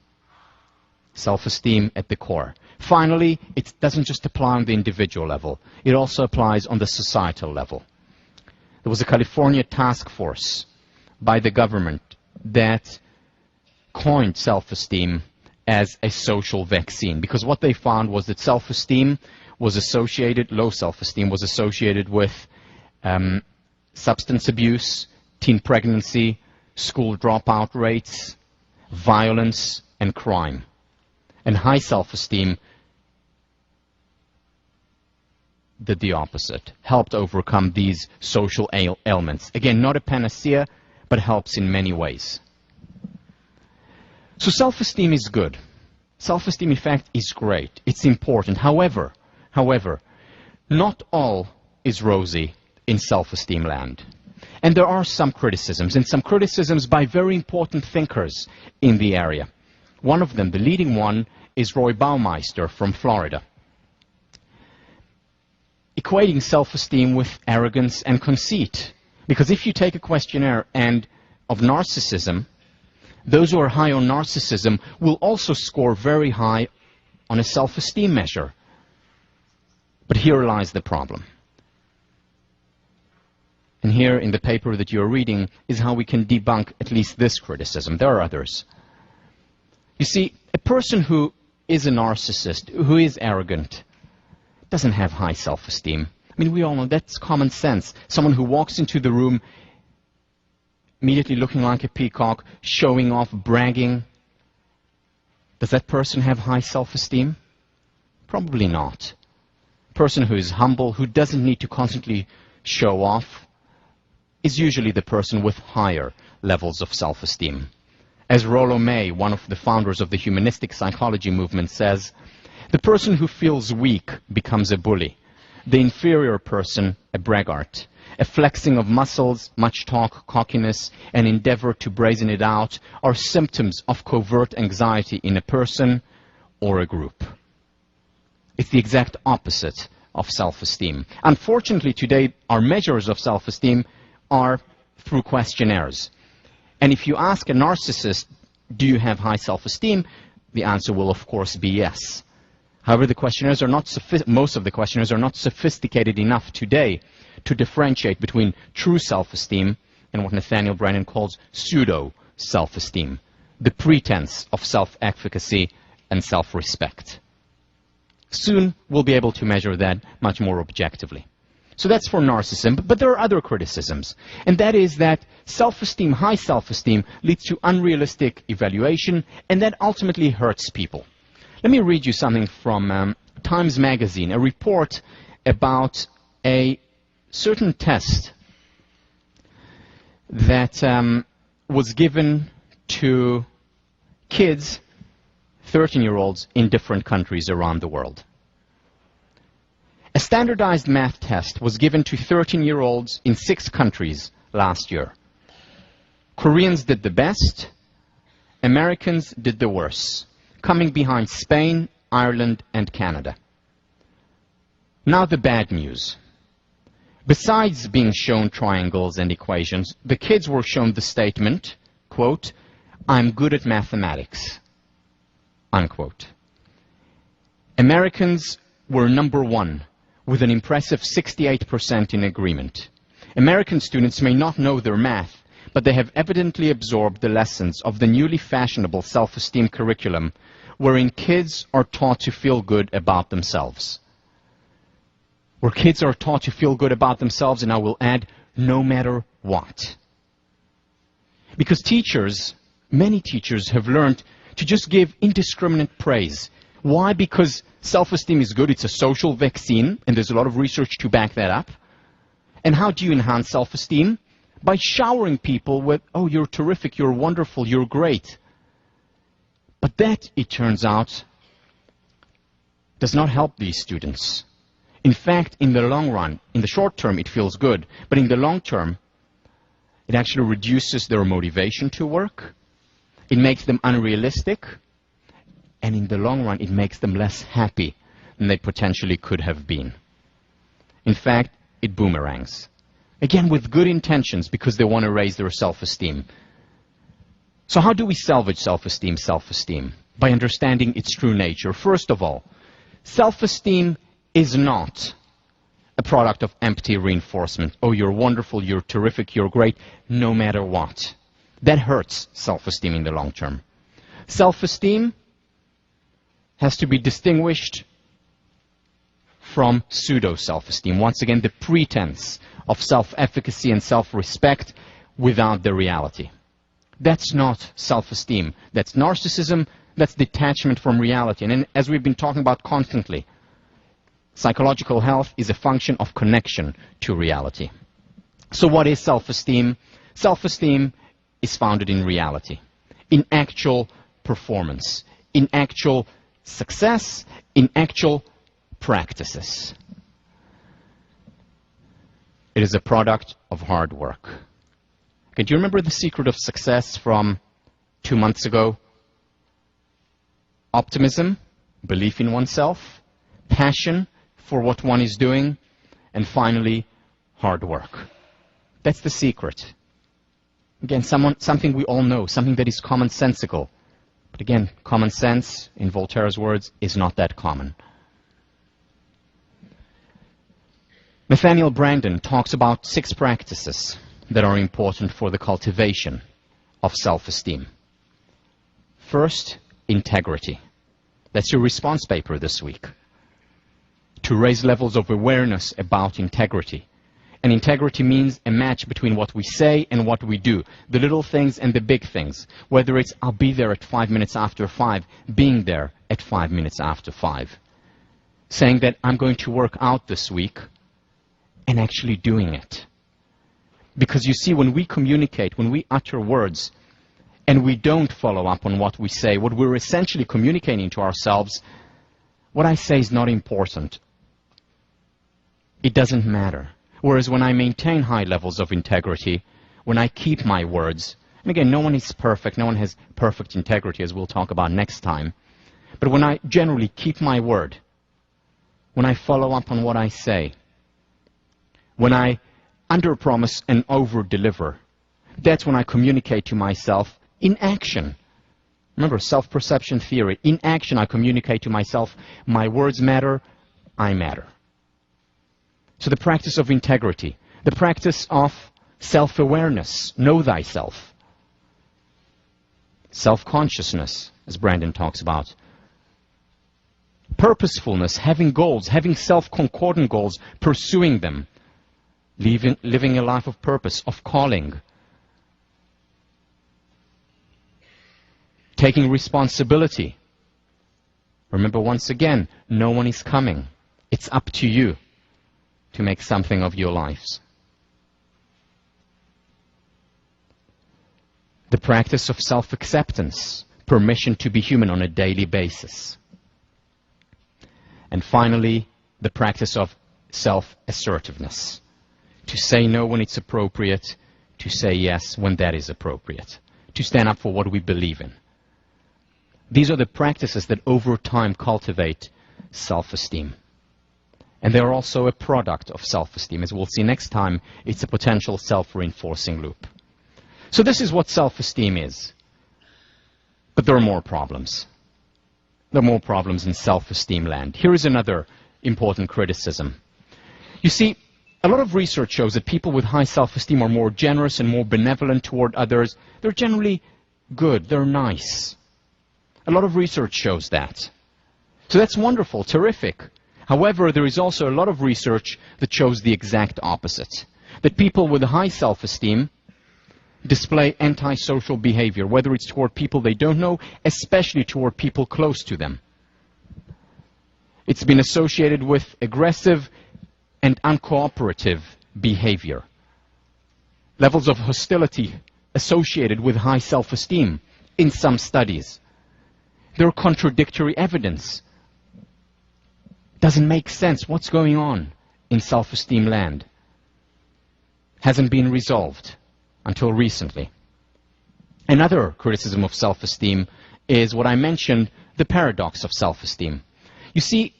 Self-esteem at the core. Finally, it doesn't just apply on the individual level, it also applies on the societal level. There was a California task force by the government that coined self-esteem as a social vaccine, because what they found was that self-esteem was associated, low self-esteem was associated with substance abuse, teen pregnancy, school dropout rates, violence, and crime. And high self-esteem did the opposite, helped overcome these social ailments. Again, not a panacea, but helps in many ways. So self-esteem is good. Self-esteem, in fact, is great. It's important. However, not all is rosy in self-esteem land. And there are some criticisms, and some criticisms by very important thinkers in the area. One of them, the leading one, is Roy Baumeister from Florida, equating self-esteem with arrogance and conceit. Because if you take a questionnaire of narcissism, those who are high on narcissism will also score very high on a self-esteem measure. But here lies the problem. And here in the paper that you're reading is how we can debunk at least this criticism. There are others. You see, a person who is a narcissist, who is arrogant, doesn't have high self-esteem. I mean, we all know that's common sense. Someone who walks into the room immediately looking like a peacock, showing off, bragging. Does that person have high self-esteem? Probably not. A person who is humble, who doesn't need to constantly show off, is usually the person with higher levels of self-esteem. As Rollo May, one of the founders of the humanistic psychology movement, says, the person who feels weak becomes a bully, the inferior person a braggart. A flexing of muscles, much talk, cockiness, and endeavor to brazen it out are symptoms of covert anxiety in a person or a group. It's the exact opposite of self-esteem. Unfortunately, today, our measures of self-esteem are through questionnaires. And if you ask a narcissist, do you have high self-esteem? The answer will, of course, be yes. However, the questionnaires are not most of the questionnaires are not sophisticated enough today to differentiate between true self-esteem and what Nathaniel Brennan calls pseudo-self-esteem, the pretense of self-efficacy and self-respect. Soon, we'll be able to measure that much more objectively. So that's for narcissism, but there are other criticisms, and that is that self-esteem, high self-esteem, leads to unrealistic evaluation, and that ultimately hurts people. Let me read you something from Times Magazine, a report about a certain test that was given to kids, 13-year-olds, in different countries around the world. A standardized math test was given to 13-year-olds in 6 countries last year. Koreans did the best, Americans did the worst, coming behind Spain, Ireland, and Canada. Now the bad news. Besides being shown triangles and equations, the kids were shown the statement, quote, "I'm good at mathematics," unquote. Americans were number 1 with an impressive 68% in agreement. American students may not know their math, but they have evidently absorbed the lessons of the newly fashionable self-esteem curriculum, wherein kids are taught to feel good about themselves. Where kids are taught to feel good about themselves, and I will add, no matter what. Because teachers, many teachers have learned to just give indiscriminate praise. Why? Because self-esteem is good. It's a social vaccine, and there's a lot of research to back that up. And how do you enhance self-esteem? By showering people with, oh, you're terrific, you're wonderful, you're great. But that, it turns out, does not help these students. In fact, in the long run, in the short term, it feels good. But in the long term, it actually reduces their motivation to work. It makes them unrealistic. And in the long run, it makes them less happy than they potentially could have been. In fact, it boomerangs. Again, with good intentions, because they want to raise their self-esteem. So how do we salvage self-esteem? Self-esteem by understanding its true nature. First of all, self-esteem is not a product of empty reinforcement. Oh, you're wonderful, you're terrific, you're great, no matter what. That hurts self-esteem in the long term. Self-esteem has to be distinguished from pseudo-self-esteem. Once again, the pretense of self-efficacy and self-respect without the reality. That's not self-esteem. That's narcissism. That's detachment from reality. And then, as we've been talking about constantly, psychological health is a function of connection to reality. So what is self-esteem? Self-esteem is founded in reality, in actual performance, in actual success, in actual practices. It is a product of hard work. Okay, do you remember the secret of success from 2 months ago? Optimism, belief in oneself, passion for what one is doing, and finally, hard work. That's the secret. Again, something we all know, something that is commonsensical. But again, common sense, in Voltaire's words, is not that common. Nathaniel Branden talks about 6 practices that are important for the cultivation of self-esteem. First, integrity. That's your response paper this week. To raise levels of awareness about integrity. And integrity means a match between what we say and what we do. The little things and the big things. Whether it's, I'll be there at 5 minutes after 5, being there at 5 minutes after 5. Saying that I'm going to work out this week, and actually doing it. Because you see, when we communicate, when we utter words, and we don't follow up on what we say, what we're essentially communicating to ourselves, what I say is not important. It doesn't matter. Whereas when I maintain high levels of integrity, when I keep my words, and again, no one is perfect, no one has perfect integrity, as we'll talk about next time, but when I generally keep my word, when I follow up on what I say, when I underpromise and over-deliver, that's when I communicate to myself in action. Remember, self-perception theory. In action, I communicate to myself, my words matter, I matter. So the practice of integrity, the practice of self-awareness, know thyself. Self-consciousness, as Branden talks about. Purposefulness, having goals, having self-concordant goals, pursuing them. Living a life of purpose, of calling. Taking responsibility. Remember, once again, no one is coming. It's up to you to make something of your lives. The practice of self-acceptance, permission to be human on a daily basis. And finally, the practice of self-assertiveness. To say no when it's appropriate, to say yes when that is appropriate. To stand up for what we believe in. These are the practices that over time cultivate self-esteem. And they are also a product of self-esteem. As we'll see next time, it's a potential self-reinforcing loop. So this is what self-esteem is. But there are more problems. There are more problems in self-esteem land. Here is another important criticism. You see, a lot of research shows that people with high self-esteem are more generous and more benevolent toward others. They're generally good. They're nice. A lot of research shows that. So that's wonderful, terrific. However, there is also a lot of research that shows the exact opposite. That people with high self-esteem display antisocial behavior, whether it's toward people they don't know, especially toward people close to them. It's been associated with aggressive and uncooperative behavior. Levels of hostility associated with high self-esteem in some studies. There are contradictory evidence. Doesn't make sense. What's going on in self-esteem land? Hasn't been resolved until recently. Another criticism of self-esteem is what I mentioned, the paradox of self-esteem. You see,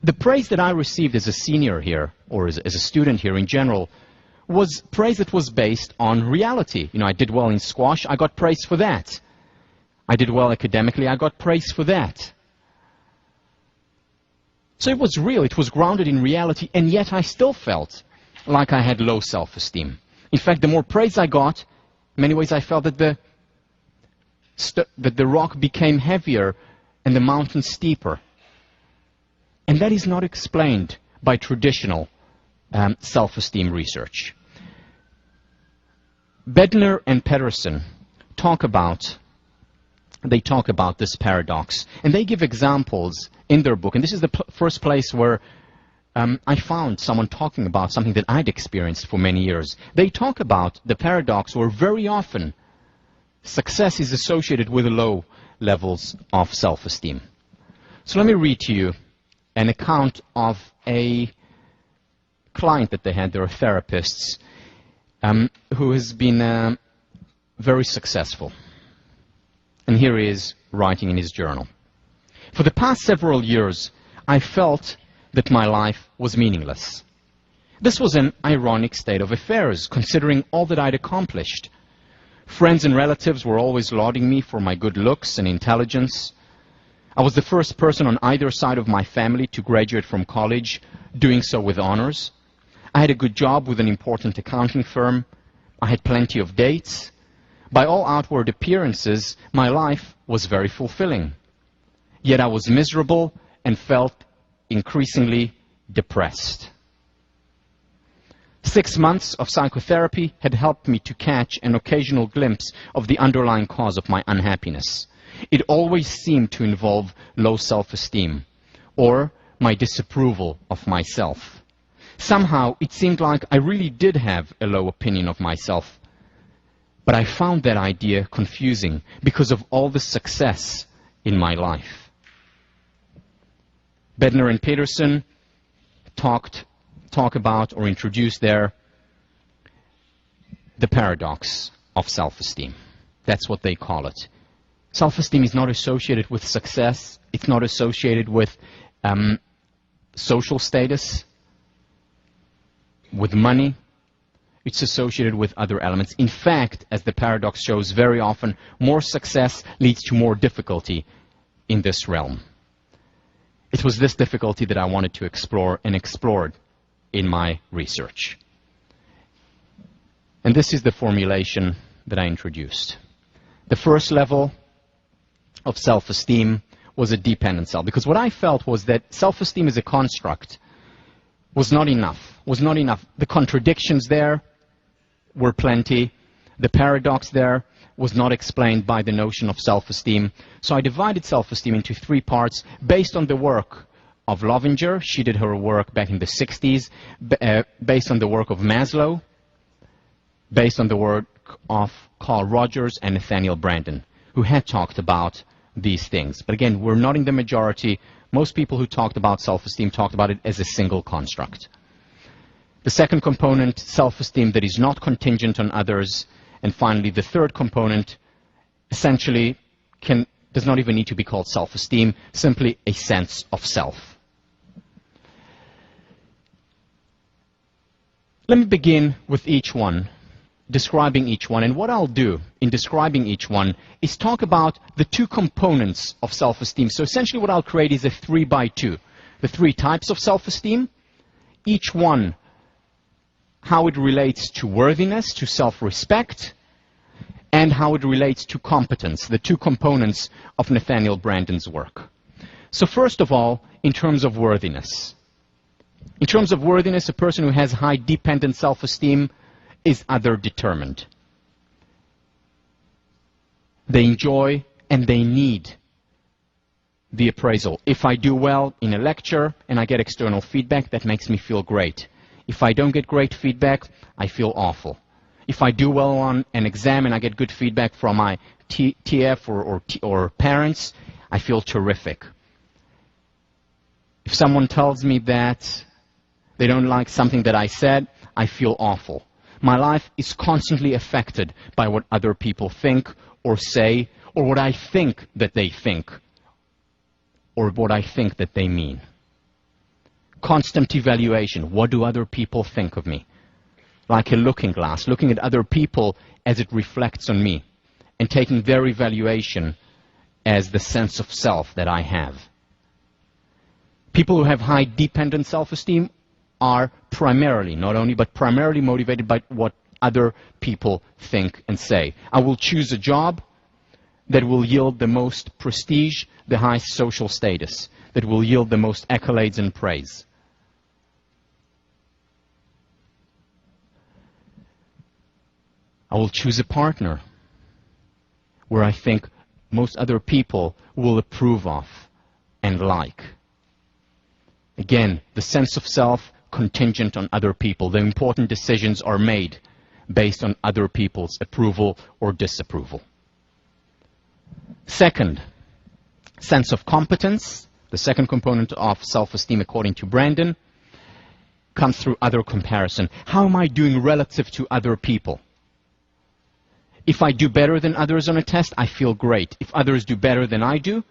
the praise that I received as a senior here, or as a student here in general, was praise that was based on reality. You know, I did well in squash, I got praise for that. I did well academically, I got praise for that. So it was real, it was grounded in reality, and yet I still felt like I had low self-esteem. In fact, the more praise I got, in many ways I felt that the that the rock became heavier and the mountain steeper. And that is not explained by traditional self-esteem research. Bednar and Pedersen talk about this paradox, and they give examples in their book. And this is the first place where I found someone talking about something that I'd experienced for many years. They talk about the paradox where very often success is associated with low levels of self-esteem. So let me read to you an account of a client that they had. They were therapists who has been very successful. And here he is writing in his journal. For the past several years, I felt that my life was meaningless. This was an ironic state of affairs, considering all that I'd accomplished. Friends and relatives were always lauding me for my good looks and intelligence. I was the first person on either side of my family to graduate from college, doing so with honors. I had a good job with an important accounting firm. I had plenty of dates. By all outward appearances, my life was very fulfilling. Yet I was miserable and felt increasingly depressed. 6 months of psychotherapy had helped me to catch an occasional glimpse of the underlying cause of my unhappiness. It always seemed to involve low self-esteem or my disapproval of myself. Somehow, it seemed like I really did have a low opinion of myself. But I found that idea confusing because of all the success in my life. Bednar and Pedersen talk about or introduce there the paradox of self-esteem. That's what they call it. Self-esteem is not associated with success. It's not associated with social status, with money. It's associated with other elements. In fact, as the paradox shows, very often more success leads to more difficulty in this realm. It was this difficulty that I wanted to explore and explored in my research. And this is the formulation that I introduced. The first level of self-esteem was a dependent self, because what I felt was that self-esteem as a construct was not enough. The contradictions there were plenty. The paradox there was not explained by the notion of self-esteem. So I divided self-esteem into 3 parts based on the work of Lovinger. She did her work back in the 60s, based on the work of Maslow, based on the work of Carl Rogers and Nathaniel Branden, who had talked about these things. But again, we're not in the majority. Most people who talked about self-esteem talked about it as a single construct. The second component, self-esteem that is not contingent on others. And finally, the third component essentially does not even need to be called self-esteem, simply a sense of self. Let me begin with each one, describing each one. And what I'll do in describing each one is talk about the 2 components of self-esteem. So essentially what I'll create is a 3x2. The 3 types of self-esteem, each one how it relates to worthiness, to self-respect, and how it relates to competence, the 2 components of Nathaniel Branden's work. So first of all, in terms of worthiness. In terms of worthiness, a person who has high dependent self-esteem is other-determined. They enjoy and they need the appraisal. If I do well in a lecture and I get external feedback, that makes me feel great. If I don't get great feedback, I feel awful. If I do well on an exam and I get good feedback from my TF or parents, I feel terrific. If someone tells me that they don't like something that I said, I feel awful. My life is constantly affected by what other people think or say, or what I think that they think, or what I think that they mean. Constant evaluation. What do other people think of me? Like a looking glass, looking at other people as it reflects on me, and taking their evaluation as the sense of self that I have. People who have high dependent self-esteem are primarily, not only, but primarily motivated by what other people think and say. I will choose a job that will yield the most prestige, the highest social status, that will yield the most accolades and praise. I will choose a partner where I think most other people will approve of and like. Again, the sense of self contingent on other people. The important decisions are made based on other people's approval or disapproval. Second, sense of competence. The second component of self-esteem, according to Brandon, comes through other comparison. How am I doing relative to other people? If I do better than others on a test, I feel great. If others do better than I do,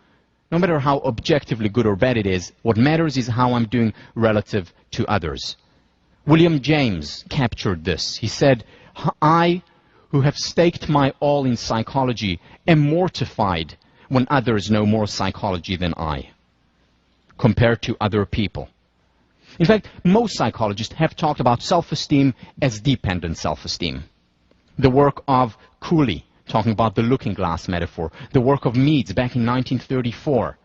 no matter how objectively good or bad it is, what matters is how I'm doing relative to others. William James captured this. He said, I, who have staked my all in psychology, am mortified when others know more psychology than I, compared to other people. In fact, most psychologists have talked about self-esteem as dependent self-esteem. The work of Cooley, talking about the looking glass metaphor. The work of Meads back in 1934,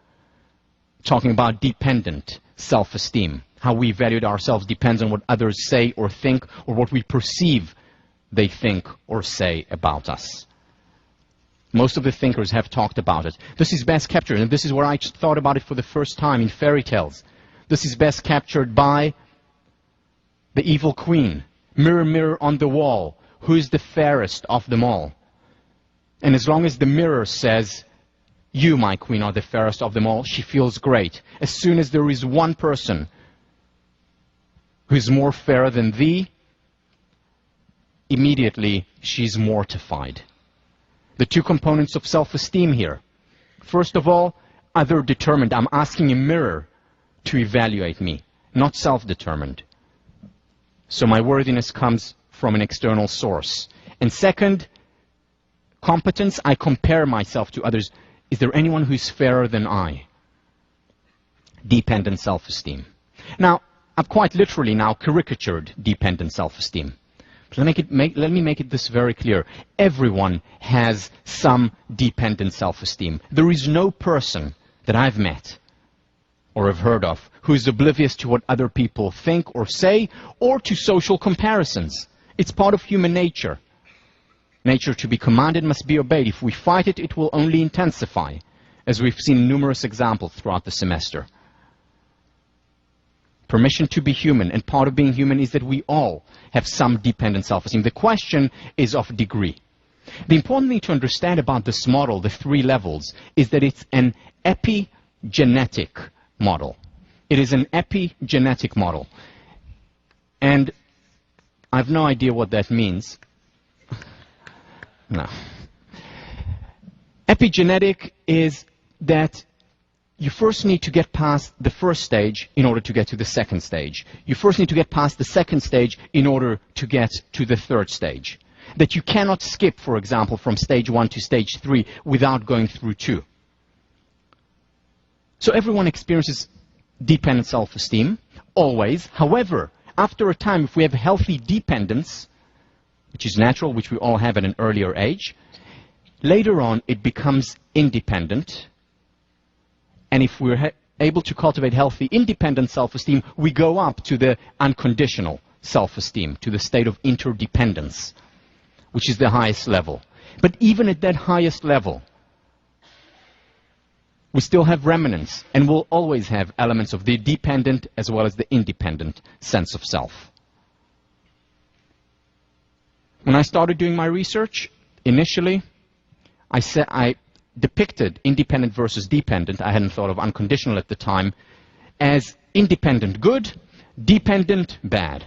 talking about dependent self-esteem. How we valued ourselves depends on what others say or think, or what we perceive they think or say about us. Most of the thinkers have talked about it. This is best captured, and this is where I thought about it for the first time in fairy tales. This is best captured by the evil queen. Mirror, mirror on the wall, who is the fairest of them all? And as long as the mirror says, you, my queen, are the fairest of them all, she feels great. As soon as there is one person who is more fair than thee, immediately she's mortified. The two components of self-esteem here. First of all, other-determined. I'm asking a mirror to evaluate me, not self-determined. So my worthiness comes from an external source. And second, competence. I compare myself to others. Is there anyone who's fairer than I? Dependent self-esteem. Now, I've quite literally now caricatured dependent self-esteem. Let me make it this very clear. Everyone has some dependent self-esteem. There is no person that I've met or have heard of who is oblivious to what other people think or say, or to social comparisons. It's part of human nature. Nature to be commanded must be obeyed. If we fight it, it will only intensify, as we've seen numerous examples throughout the semester. Permission to be human, and part of being human is that we all have some dependent self-esteem. The question is of degree. The important thing to understand about this model, the three levels, is that it's an epigenetic model. It is an epigenetic model. And I have no idea what that means. No. Epigenetic is that you first need to get past the first stage in order to get to the second stage. You first need to get past the second stage in order to get to the third stage. That you cannot skip, for example, from stage 1 to stage 3 without going through 2. So everyone experiences dependent self-esteem, always. However, after a time, if we have healthy dependence, which is natural, which we all have at an earlier age, later on it becomes independent. And if we're able to cultivate healthy, independent self-esteem, we go up to the unconditional self-esteem, to the state of interdependence, which is the highest level. But even at that highest level, we still have remnants, and we'll always have elements of the dependent as well as the independent sense of self. When I started doing my research, initially, I depicted independent versus dependent, I hadn't thought of unconditional at the time, as independent good, dependent bad.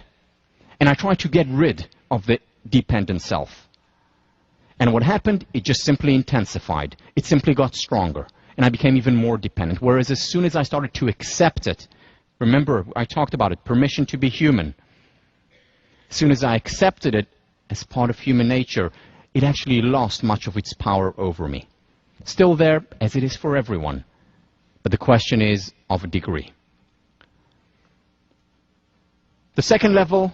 And I tried to get rid of the dependent self. And what happened, it just simply intensified. It simply got stronger. And I became even more dependent. Whereas as soon as I started to accept it, remember, I talked about it, permission to be human. As soon as I accepted it as part of human nature, it actually lost much of its power over me. Still there, as it is for everyone. But the question is of a degree. The second level,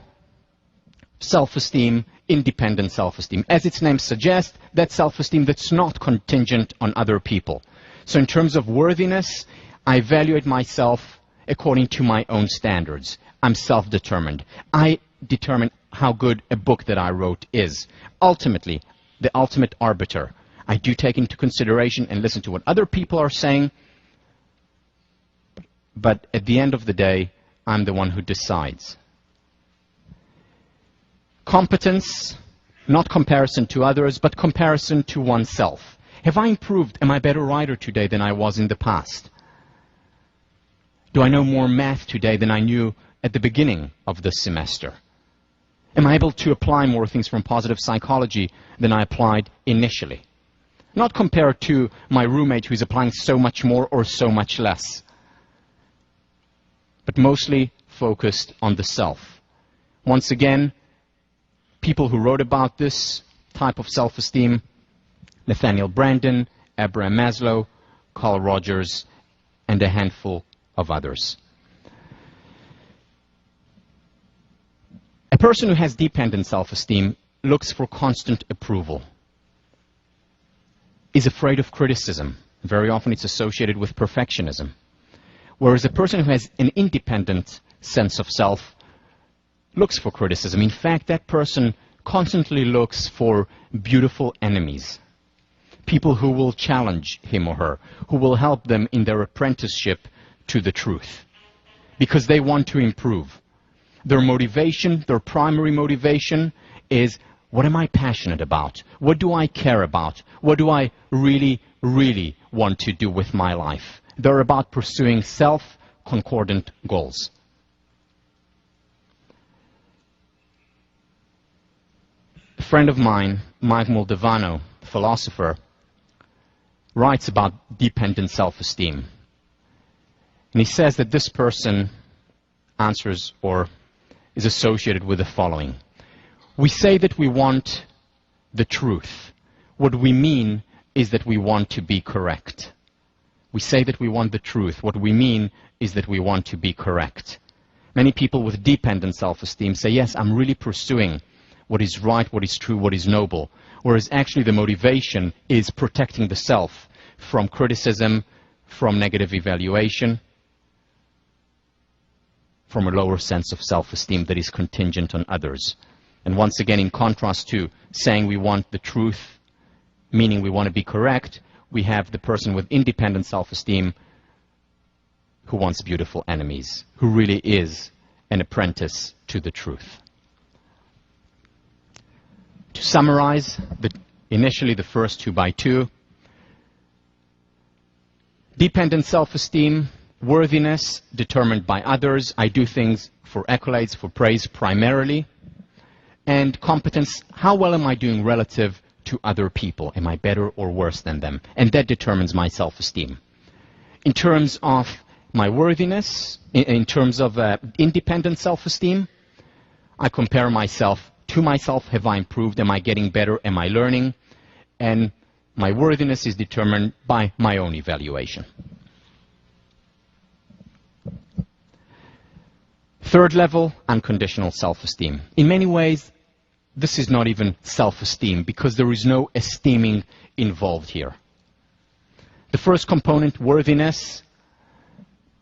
self-esteem, independent self-esteem. As its name suggests, that self-esteem that's not contingent on other people. So in terms of worthiness, I evaluate myself according to my own standards. I'm self-determined. I determine how good a book that I wrote is. Ultimately, the ultimate arbiter. I do take into consideration and listen to what other people are saying, but at the end of the day, I'm the one who decides. Competence, not comparison to others, but comparison to oneself. Have I improved? Am I a better writer today than I was in the past? Do I know more math today than I knew at the beginning of the semester? Am I able to apply more things from positive psychology than I applied initially? Not compared to my roommate who's applying so much more or so much less, but mostly focused on the self. Once again, people who wrote about this type of self-esteem: Nathaniel Branden, Abraham Maslow, Carl Rogers, and a handful of others. A person who has dependent self-esteem looks for constant approval, is afraid of criticism. Very often it's associated with perfectionism. Whereas a person who has an independent sense of self looks for criticism. In fact, that person constantly looks for beautiful enemies, people who will challenge him or her, who will help them in their apprenticeship to the truth, because they want to improve. Their motivation, their primary motivation is, what am I passionate about? What do I care about? What do I really, really want to do with my life? They're about pursuing self-concordant goals. A friend of mine, Mike Moldavano, philosopher, writes about dependent self-esteem. And he says that this person answers or is associated with the following. We say that we want the truth. What we mean is that we want to be correct. We say that we want the truth. What we mean is that we want to be correct. Many people with dependent self-esteem say, yes, I'm really pursuing what is right, what is true, what is noble. Whereas actually the motivation is protecting the self from criticism, from negative evaluation, from a lower sense of self-esteem that is contingent on others. And once again, in contrast to saying we want the truth, meaning we want to be correct, we have the person with independent self-esteem who wants beautiful enemies, who really is an apprentice to the truth. To summarize, initially the first 2 by 2, dependent self-esteem, worthiness determined by others. I do things for accolades, for praise primarily. And competence, how well am I doing relative to other people? Am I better or worse than them? And that determines my self-esteem. In terms of my worthiness, in terms of independent self-esteem, I compare myself to myself. Have I improved? Am I getting better? Am I learning? And my worthiness is determined by my own evaluation. Third level, unconditional self-esteem. In many ways, this is not even self-esteem because there is no esteeming involved here. The first component, worthiness,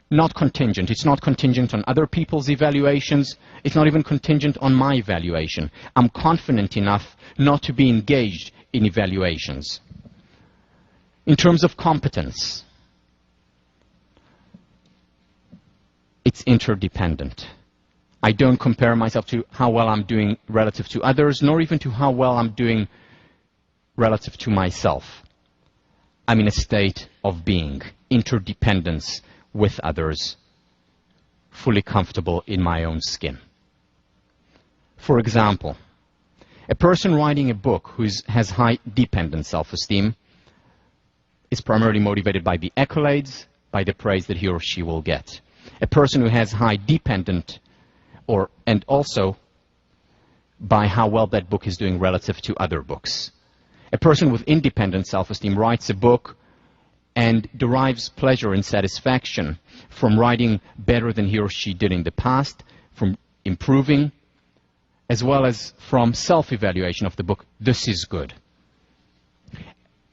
not contingent. It's not contingent on other people's evaluations. It's not even contingent on my evaluation. I'm confident enough not to be engaged in evaluations. In terms of competence, it's interdependent. I don't compare myself to how well I'm doing relative to others, nor even to how well I'm doing relative to myself. I'm in a state of being, interdependence with others, fully comfortable in my own skin. For example, a person writing a book who has high dependent self-esteem is primarily motivated by the accolades, by the praise that he or she will get. A person who has high dependent and also by how well that book is doing relative to other books. A person with independent self-esteem writes a book and derives pleasure and satisfaction from writing better than he or she did in the past, from improving as well as from self-evaluation of the book, this is good.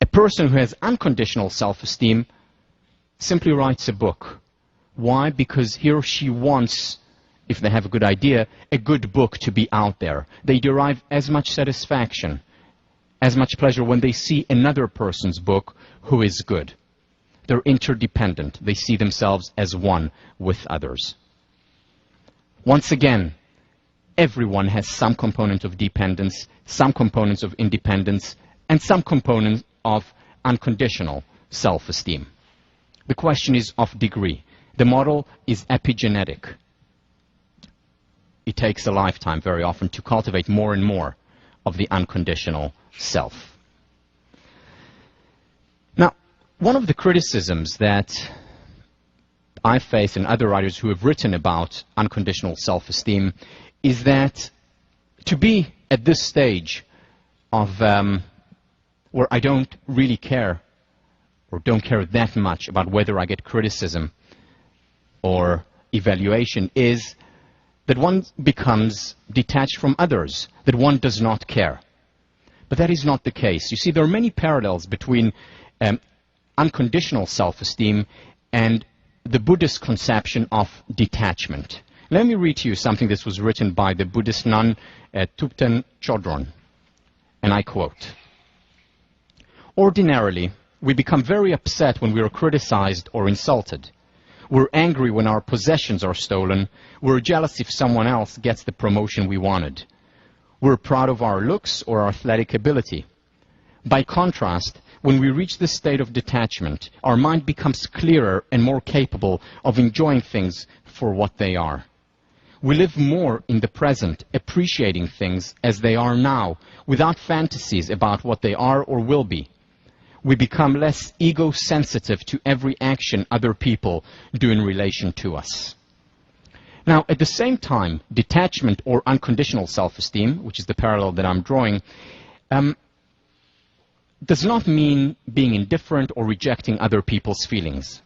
A person who has unconditional self-esteem simply writes a book. Why? Because he or she wants, if they have a good idea, a good book to be out there. They derive as much satisfaction, as much pleasure when they see another person's book who is good. They're interdependent. They see themselves as one with others. Once again, everyone has some component of dependence, some components of independence, and some component of unconditional self-esteem. The question is of degree. The model is epigenetic. It takes a lifetime very often to cultivate more and more of the unconditional self. Now, one of the criticisms that I face and other writers who have written about unconditional self-esteem is that to be at this stage of where I don't really care or don't care that much about whether I get criticism or evaluation is that one becomes detached from others, that one does not care. But that is not the case. You see, there are many parallels between unconditional self-esteem and the Buddhist conception of detachment. Let me read to you something that was written by the Buddhist nun Thubten Chodron, and I quote, "Ordinarily, we become very upset when we are criticized or insulted. We're angry when our possessions are stolen. We're jealous if someone else gets the promotion we wanted. We're proud of our looks or our athletic ability. By contrast, when we reach this state of detachment, our mind becomes clearer and more capable of enjoying things for what they are. We live more in the present, appreciating things as they are now, without fantasies about what they are or will be. We become less ego-sensitive to every action other people do in relation to us." Now, at the same time, detachment or unconditional self-esteem, which is the parallel that I'm drawing, does not mean being indifferent or rejecting other people's feelings.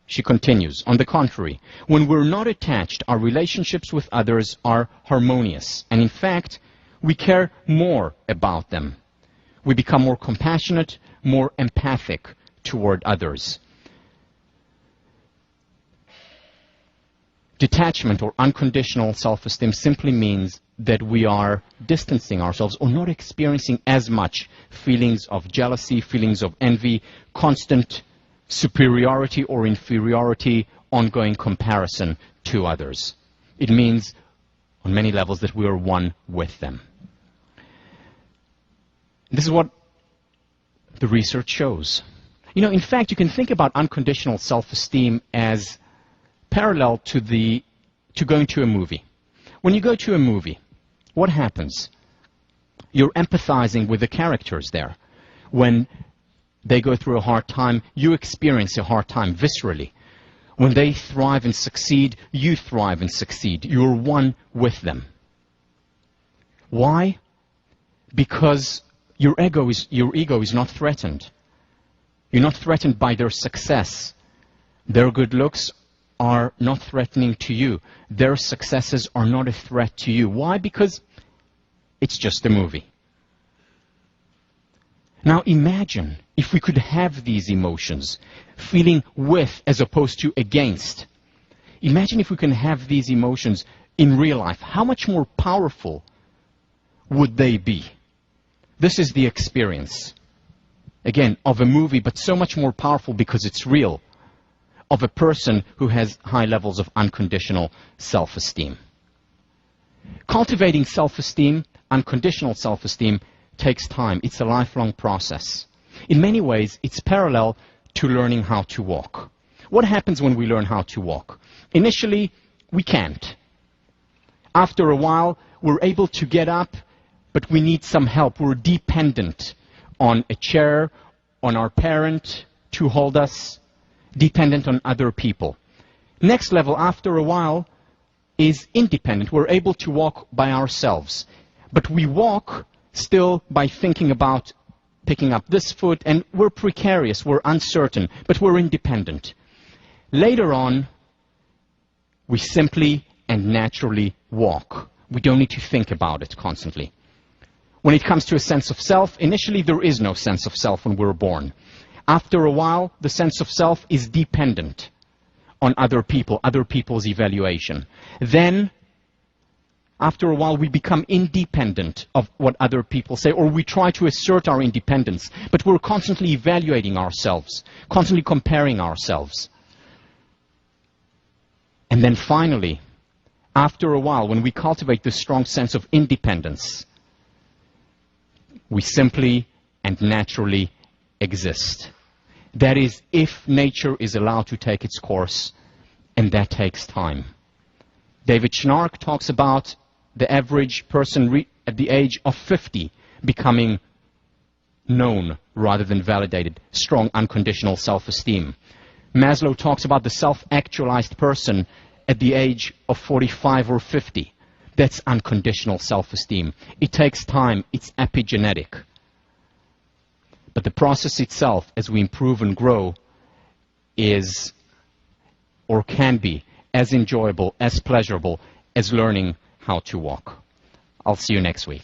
She continues, "On the contrary, when we're not attached, our relationships with others are harmonious, and in fact, we care more about them. We become more compassionate, more empathic toward others." Detachment or unconditional self-esteem simply means that we are distancing ourselves or not experiencing as much feelings of jealousy, feelings of envy, constant superiority or inferiority, ongoing comparison to others. It means on many levels that we are one with them. This is what the research shows. You know, in fact, you can think about unconditional self-esteem as parallel to going to a movie. When you go to a movie, what happens? You're empathizing with the characters there. When they go through a hard time, you experience a hard time viscerally. When they thrive and succeed, you thrive and succeed. You're one with them. Why? Because your ego is not threatened. You're not threatened by their success. Their good looks are not threatening to you. Their successes are not a threat to you. Why? Because it's just a movie. Now imagine if we could have these emotions, feeling with as opposed to against. Imagine if we can have these emotions in real life. How much more powerful would they be? This is the experience, again, of a movie, but so much more powerful because it's real, of a person who has high levels of unconditional self-esteem. Cultivating self-esteem, unconditional self-esteem, takes time. It's a lifelong process. In many ways, it's parallel to learning how to walk. What happens when we learn how to walk? Initially, we can't. After a while, we're able to get up, but we need some help. We're dependent on a chair, on our parent to hold us, dependent on other people. Next level, after a while, is independent. We're able to walk by ourselves. But we walk still by thinking about picking up this foot, and we're precarious, we're uncertain, but we're independent. Later on, we simply and naturally walk. We don't need to think about it constantly. When it comes to a sense of self, initially there is no sense of self when we're born. After a while, the sense of self is dependent on other people, other people's evaluation. Then, after a while, we become independent of what other people say, or we try to assert our independence, but we're constantly evaluating ourselves, constantly comparing ourselves. And then finally, after a while, when we cultivate this strong sense of independence, we simply and naturally exist. That is, if nature is allowed to take its course, and that takes time. David Schnark talks about the average person at the age of 50 becoming known rather than validated, strong unconditional self-esteem. Maslow talks about the self-actualized person at the age of 45 or 50. That's unconditional self-esteem. It takes time. It's epigenetic. But the process itself, as we improve and grow, is, or can be, as enjoyable, as pleasurable as learning how to walk. I'll see you next week.